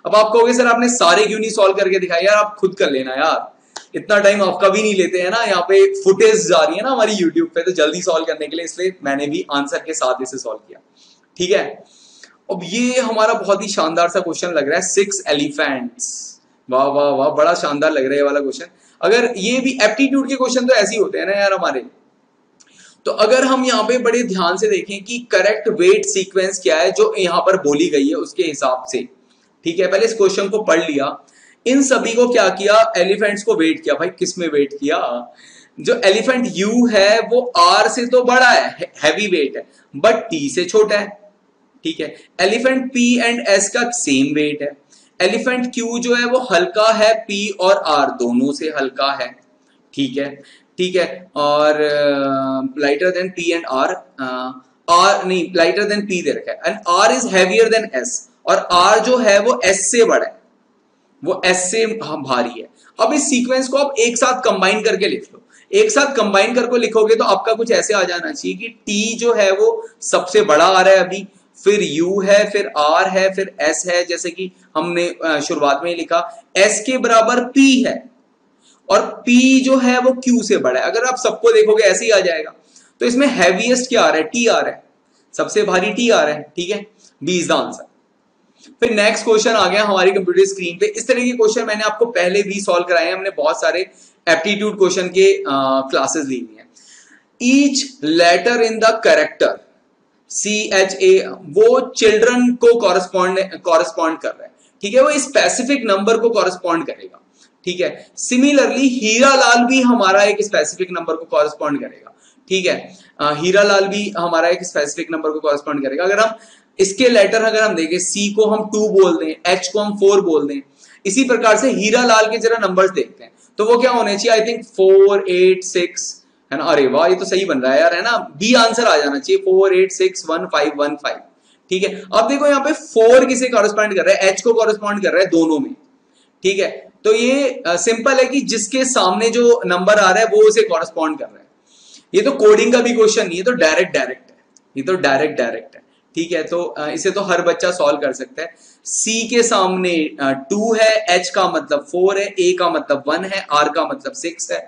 अब आप कहोगे सर आपने सारे क्यों नहीं सॉल्व करके दिखाया, यार आप खुद कर लेना यार, इतना टाइम आपका भी नहीं लेते हैं ना, यहाँ पे फुटेज जा रही है ना हमारी यूट्यूब पे, तो जल्दी सॉल्व करने के लिए इसलिए मैंने भी आंसर के साथ इसे सॉल्व किया। ठीक है, अब ये हमारा बहुत ही शानदार सा क्वेश्चन लग रहा है, 6 एलिफेंट्स। वाह वाह वाह, बड़ा शानदार लग रहा है ये वाला क्वेश्चन। अगर ये भी एप्टीट्यूड के क्वेश्चन तो ऐसे ही होते हैं ना यार हमारे, तो अगर हम यहाँ पे बड़े ध्यान से देखें कि करेक्ट वेट सीक्वेंस क्या है जो यहाँ पर बोली गई है उसके हिसाब से। ठीक है, पहले इस क्वेश्चन को पढ़ लिया, इन सभी को क्या किया, एलिफेंट्स को वेट किया। भाई किस में वेट किया, जो एलिफेंट यू है वो आर से तो बड़ा है, हैवी वेट है, बट टी से छोटा है। ठीक है, एलिफेंट पी एंड एस का सेम वेट है। एलिफेंट क्यू जो है वो हल्का है, पी और आर दोनों से हल्का है। ठीक है, ठीक है, और lighter than P and R, R नहीं, लाइटर देन पी दे रखा है, and R is heavier than S, और आर जो है वो एस से बड़ा है, वो एस से भारी है। अब इस सीक्वेंस को आप एक साथ कंबाइन करके लिख लो, एक साथ कंबाइन करके लिखोगे तो आपका कुछ ऐसे आ जाना चाहिए कि टी जो है वो सबसे बड़ा आ रहा है अभी, फिर U है, फिर R है, फिर S है, जैसे कि हमने शुरुआत में ही लिखा, S के बराबर P है, और P जो है वो Q से बड़ा है। अगर आप सबको देखोगे ऐसे ही आ जाएगा। तो इसमें हैवीएस्ट क्या आ रहा है, T आ रहा है, सबसे भारी T आ रहा है। ठीक है, B इज द आंसर। फिर नेक्स्ट क्वेश्चन आ गया हमारी कंप्यूटर स्क्रीन पे। इस तरह के क्वेश्चन मैंने आपको पहले भी सॉल्व कराए हैं, हमने बहुत सारे एप्टीट्यूड क्वेश्चन के क्लासेस ली हुई हैं। Each letter in the character CHA वो चिल्ड्रन को कॉरेस्पॉन्ड कर रहा है। ठीक है, वो स्पेसिफिक नंबर को कॉरेस्पॉन्ड करेगा। ठीक है, सिमिलरली हीरा लाल भी हमारा एक स्पेसिफिक नंबर को कॉरेस्पॉन्ड करेगा। ठीक है, हीरा लाल भी हमारा एक स्पेसिफिक नंबर को कॉरेस्पॉन्ड करेगा। अगर हम इसके लेटर अगर हम देखें, C को हम 2 बोल दें, H को हम 4 बोल दें, इसी प्रकार से हीरा लाल के जरा नंबर्स देखते हैं तो वो क्या होने चाहिए, आई थिंक 4 8 6 है ना। अरे वाह, ये तो सही बन रहा है यार, है ना। बी आंसर आ जाना चाहिए 4 8 6 1 5 1 5। ठीक है, अब देखो यहाँ पे 4 किसे कॉरेस्पॉन्ड कर रहा है, एच को कॉरेस्पॉन्ड कर रहा है दोनों में। ठीक है, तो ये सिंपल है कि जिसके सामने जो नंबर आ रहा है वो उसे कॉरेस्पॉन्ड कर रहा है। ये तो कोडिंग का भी क्वेश्चन नहीं है, तो डायरेक्ट है, ये तो डायरेक्ट है। ठीक है, तो इसे तो हर बच्चा सॉल्व कर सकता है। C के सामने 2 है, H का मतलब 4 है, A का मतलब 1 है, R का मतलब 6 है।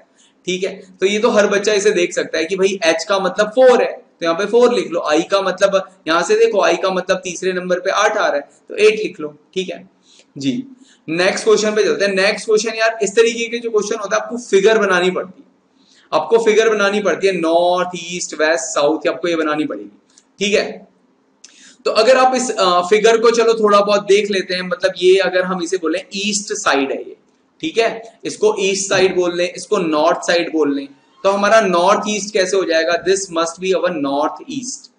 ठीक है, तो ये तो हर बच्चा इसे देख सकता है कि भाई H का मतलब 4 है, तो यहाँ पे 4 लिख लो। I का मतलब, यहां से देखो I का मतलब तीसरे नंबर पे 8 आ रहा है, तो 8 लिख लो। ठीक है जी, नेक्स्ट क्वेश्चन पे चलते हैं। नेक्स्ट क्वेश्चन यार, इस तरीके के जो क्वेश्चन होता है आपको फिगर बनानी पड़ती है, नॉर्थ ईस्ट वेस्ट साउथ, आपको ये बनानी पड़ेगी। ठीक है, तो अगर आप इस फिगर को चलो थोड़ा बहुत देख लेते हैं, मतलब ये अगर हम इसे बोलें ईस्ट साइड है ये, ठीक है, इसको ईस्ट साइड बोल लें, इसको नॉर्थ साइड बोल लें, तो हमारा नॉर्थ ईस्ट कैसे हो जाएगा, this must be our north east.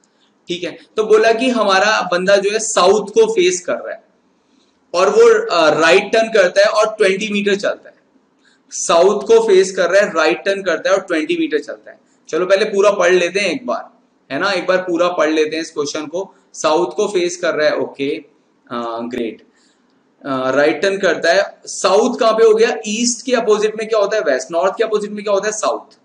ठीक है, तो बोला कि हमारा बंदा जो है साउथ को फेस कर रहा है और वो राइट टर्न करता है और 20 मीटर चलता है। साउथ को फेस कर रहा है, राइट टर्न करता है और 20 मीटर चलता है। चलो पहले पूरा पढ़ लेते हैं एक बार, है ना, एक बार पूरा पढ़ लेते हैं इस क्वेश्चन को। साउथ को फेस कर रहा है, ओके ग्रेट, राइट टर्न करता है। साउथ कहां पे हो गया, ईस्ट के अपोजिट में क्या होता है वेस्ट, नॉर्थ के अपोजिट में क्या होता है साउथ।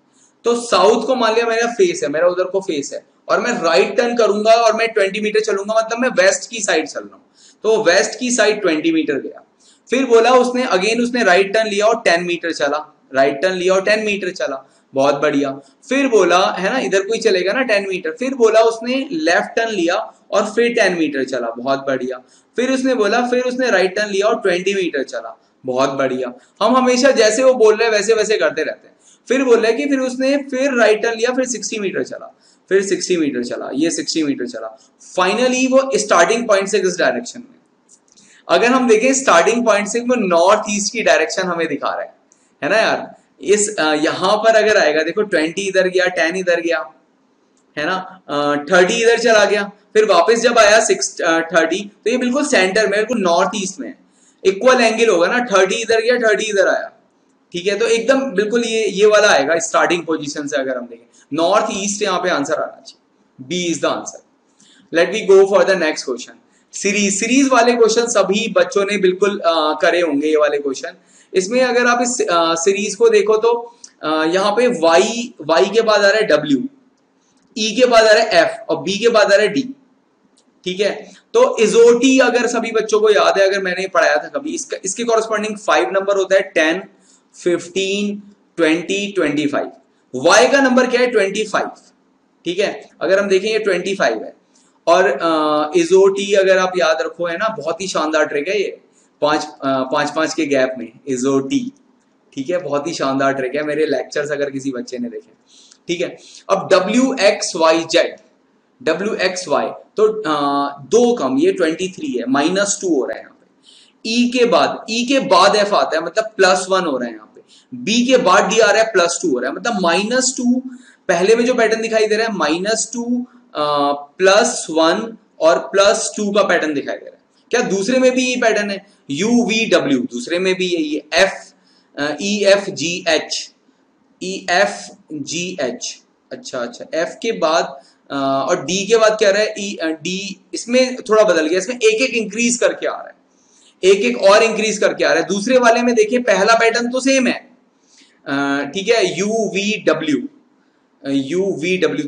तो साउथ को मान लिया मेरा फेस है, मेरा उधर को फेस है, और मैं राइट टर्न करूंगा और मैं 20 मीटर चलूंगा, मतलब मैं वेस्ट की साइड चल रहा हूं, तो वेस्ट की साइड 20 मीटर गया। फिर बोला उसने अगेन, उसने राइट टर्न लिया और 10 मीटर चला, राइट टर्न लिया और 10 मीटर चला, बहुत बढ़िया। फिर बोला, है ना, इधर कोई चलेगा ना 10 मीटर, फिर बोला उसने लेफ्ट टर्न लिया और फिर 10 मीटर चला, बहुत बढ़िया। फिर उसने बोला, फिर उसने राइट टर्न लिया और 20 मीटर चला, बहुत बढ़िया। हम हमेशा जैसे वो बोल रहे हैं वैसे वैसे करते रहते हैं। फिर बोल रहे हैं कि फिर उसने फिर राइट टर्न लिया, फिर 60 मीटर चला, फिर 60 मीटर चला, ये 60 मीटर चला। फाइनली वो स्टार्टिंग पॉइंट से किस डायरेक्शन में, अगर हम देखें स्टार्टिंग पॉइंट से वो नॉर्थ ईस्ट की डायरेक्शन हमें दिखा रहा है ना यार। इस यहां पर अगर आएगा, देखो 20 इधर गया, 10 इधर गया, है ना, 30 इधर चला गया, फिर वापस जब आया 30, तो ये बिल्कुल सेंटर में, बिल्कुल नॉर्थ ईस्ट में इक्वल एंगल होगा ना, 30 इधर गया 30 इधर आया। ठीक है, तो एकदम बिल्कुल ये वाला आएगा स्टार्टिंग पोजीशन से। अगर हम देखें नॉर्थ ईस्ट, यहाँ पे आंसर आना चाहिए, B is the answer. Let we go for the next question. Series वाले क्वेश्चन सभी बच्चों ने बिल्कुल करे होंगे, ये वाले क्वेश्चन। इसमें अगर आप इस सीरीज को देखो तो यहाँ पे y के बाद आ रहा है w, e के बाद आ रहा है f और b के बाद आ रहा है d। ठीक है, तो इजोटी अगर सभी बच्चों को याद है, अगर मैंने पढ़ाया था कभी, इसके कॉरेस्पॉन्डिंग 5 नंबर होता है, 10 15 20 25। y का नंबर क्या है, 25। ठीक है, अगर हम देखें ये 25 है, और इजोटी अगर आप याद रखो, है ना, बहुत ही शानदार ट्रिक है ये, पांच के गैप में इजोटी। ठीक है, बहुत ही शानदार ट्रिक है, मेरे लेक्चर्स अगर किसी बच्चे ने देखे। ठीक है, अब WXYZ, WXY तो 2 कम, ये 23 है, -2 हो रहा है यहाँ पे। E के बाद F आता है, मतलब +1 हो रहा है यहाँ पे। B के बाद D आ रहा है, +2 हो रहा है, मतलब -2 पहले में जो पैटर्न दिखाई दे रहा है, -2 +1 और +2 का पैटर्न दिखाई दे रहा है। क्या दूसरे में भी ये पैटर्न है, UVW, दूसरे में भी यही है, EFGH। अच्छा, F के बाद और D के बाद क्या रहा है, D इसमें थोड़ा बदल गया, इसमें एक इंक्रीज करके आ रहा है, एक और इंक्रीज करके आ रहा है। दूसरे वाले में देखिए पहला पैटर्न तो सेम है, ठीक है, UVW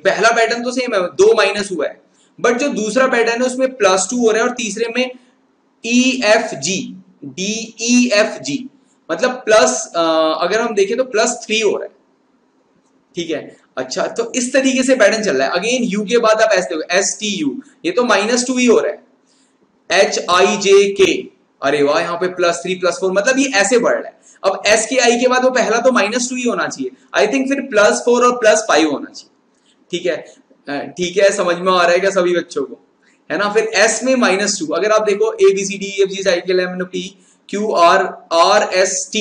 पहला पैटर्न तो सेम है, 2 माइनस हुआ है, बट जो दूसरा पैटर्न है उसमें +2 हो रहा है, और तीसरे में DEFG, मतलब प्लस अगर हम देखें तो +3 हो रहा है। ठीक है, अच्छा, तो इस तरीके से पैटर्न चल रहा है। अगेन U के बाद आप ऐसे देखो, STU, ये तो -2 ही हो रहा है। HIJK, अरे वाह, यहाँ पे +3 +4, मतलब ये ऐसे बढ़ रहा है। अब S के I के बाद वो पहला तो -2 ही होना चाहिए, आई थिंक फिर +4 और +5 होना चाहिए। ठीक है, ठीक है, समझ में आ रहा है क्या सभी बच्चों को, है ना। फिर S में -2, अगर आप देखो ABCDEFG साइकिल MNP QRST,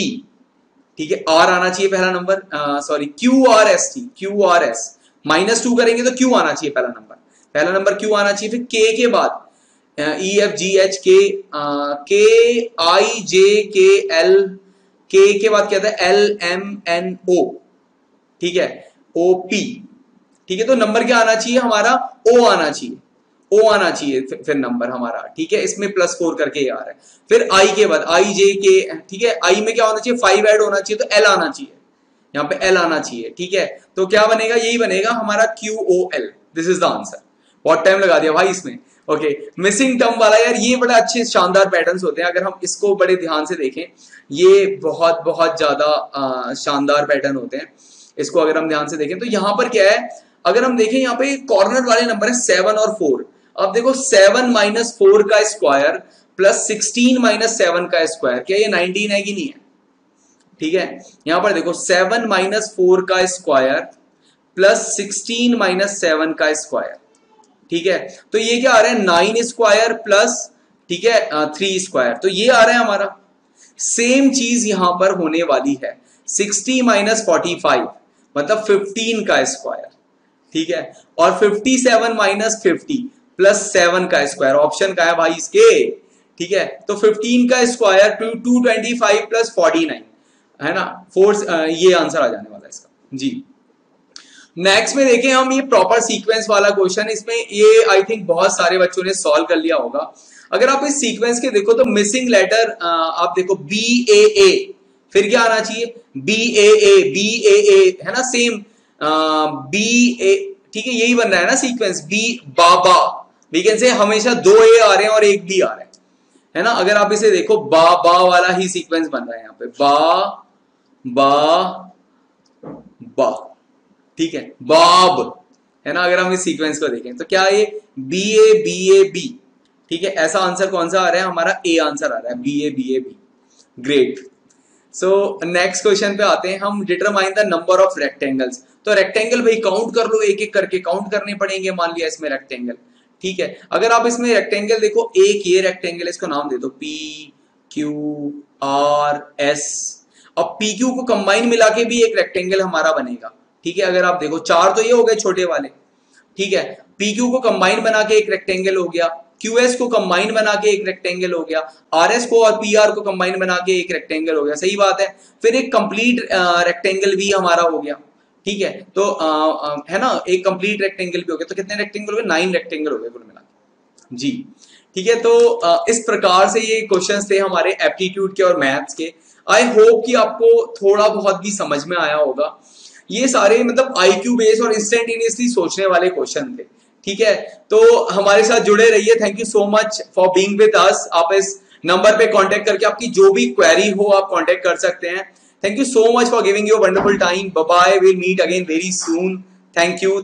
ठीक है, R आना चाहिए पहला नंबर, सॉरी QRST, QRS -2 करेंगे तो Q आना चाहिए पहला नंबर Q आना चाहिए। फिर K के बाद EFGH KIJKL, K के बाद क्या था, LMNO। ठीक है, OP, ठीक है। तो नंबर क्या आना चाहिए हमारा, O आना चाहिए, O आना चाहिए फिर नंबर हमारा, ठीक है। इसमें +4 करके आ रहा है। फिर I के बाद IJK, ठीक है। I में क्या होना चाहिए, 5 ऐड होना चाहिए, तो L आना चाहिए, यहाँ पे L आना चाहिए, ठीक है। तो क्या बनेगा, यही बनेगा हमारा QOL। This is the answer. बहुत टाइम लगा दिया भाई इसमें। ओके, मिसिंग टर्म वाला यार, ये बड़ा अच्छे शानदार पैटर्न्स होते हैं, अगर हम इसको बड़े ध्यान से देखें, ये बहुत बहुत ज्यादा शानदार पैटर्न होते हैं। इसको अगर हम ध्यान से देखें तो यहाँ पर क्या है, अगर हम देखें यहाँ पे कॉर्नर वाले नंबर है 7 और 4। अब देखो 7 - 4 का स्क्वायर प्लस 16 - 7 का स्क्वायर, क्या ये 19 है कि नहीं है, ठीक है। यहां पर देखो 7 - 4 का स्क्वायर प्लस 16 - 7 का स्क्वायर, ठीक है। तो ये क्या आ रहा है, 9 स्क्वायर प्लस, ठीक है, 3 स्क्वायर, तो ये आ रहा है हमारा। सेम चीज यहां पर होने वाली है, 60 - 45 मतलब 15 का स्क्वायर, ठीक है, और 57 - 50 प्लस 7 का स्क्वायर, ऑप्शन का है भाई इसके, ठीक है। तो 15 का स्क्वायर 225 प्लस 49 है ना, 4, ये आंसर आ जाने वाला है इसका जी। नेक्स्ट में देखें हम, ये प्रॉपर सीक्वेंस वाला क्वेश्चन, इसमें ये आई थिंक बहुत सारे बच्चों ने सॉल्व कर लिया होगा। अगर आप इस सीक्वेंस के देखो तो मिसिंग लेटर आप देखो BAA, फिर क्या आना चाहिए, BAA है ना, सेम BA, ठीक है, यही बन रहा है ना सीक्वेंस, B बाबा, वी कैन से हमेशा 2 A आ रहे हैं और 1 B आ रहा है ना। अगर आप इसे देखो बा वाला ही सीक्वेंस बन रहा है यहाँ पे, बा, ठीक है, बाब है ना। अगर हम इस सीक्वेंस को देखें तो क्या ये BA, ठीक है, ऐसा आंसर कौन सा आ रहा है हमारा, A आंसर आ रहा है, BA, great. So next question पे आते हैं हम, determine the number of rectangles. तो रेक्टेंगल भाई काउंट कर लो, एक एक करके काउंट करने पड़ेंगे। मान लिया इसमें रेक्टेंगल, ठीक है, अगर आप इसमें रेक्टेंगल देखो, एक ये रेक्टेंगल, इसको नाम दे दो PQRS। अब PQ को कंबाइन मिला के भी एक रेक्टेंगल हमारा बनेगा, ठीक है। अगर आप देखो 4 तो ये हो गए छोटे वाले, ठीक है, PQ को कंबाइन बना के एक रेक्टेंगल हो गया, QS को कंबाइन बना के एक रेक्टेंगल हो गया, RS को और PR को कंबाइन बना के एक रेक्टेंगल हो गया, सही बात है। फिर एक कंप्लीट रेक्टेंगल भी हमारा हो गया, ठीक है। तो है ना, एक कंप्लीट रेक्टेंगल भी हो गया। तो कितने रेक्टेंगल हो गए, 9 रेक्टेंगल हो गए कुल मिला के जी, ठीक है। तो इस प्रकार से ये क्वेश्चंस थे हमारे एप्टीट्यूड के और मैथ्स के। आई होप कि आपको थोड़ा बहुत भी समझ में आया होगा। ये सारे मतलब IQ बेस्ड और इंस्टेंटेनियसली सोचने वाले क्वेश्चन थे, ठीक है। तो हमारे साथ जुड़े रहिए। Thank you so much for being with us. आप इस नंबर पे कांटेक्ट करके आपकी जो भी क्वेरी हो आप कांटेक्ट कर सकते हैं। Thank you so much for giving your wonderful time. Bye bye. We'll meet again very soon. Thank you.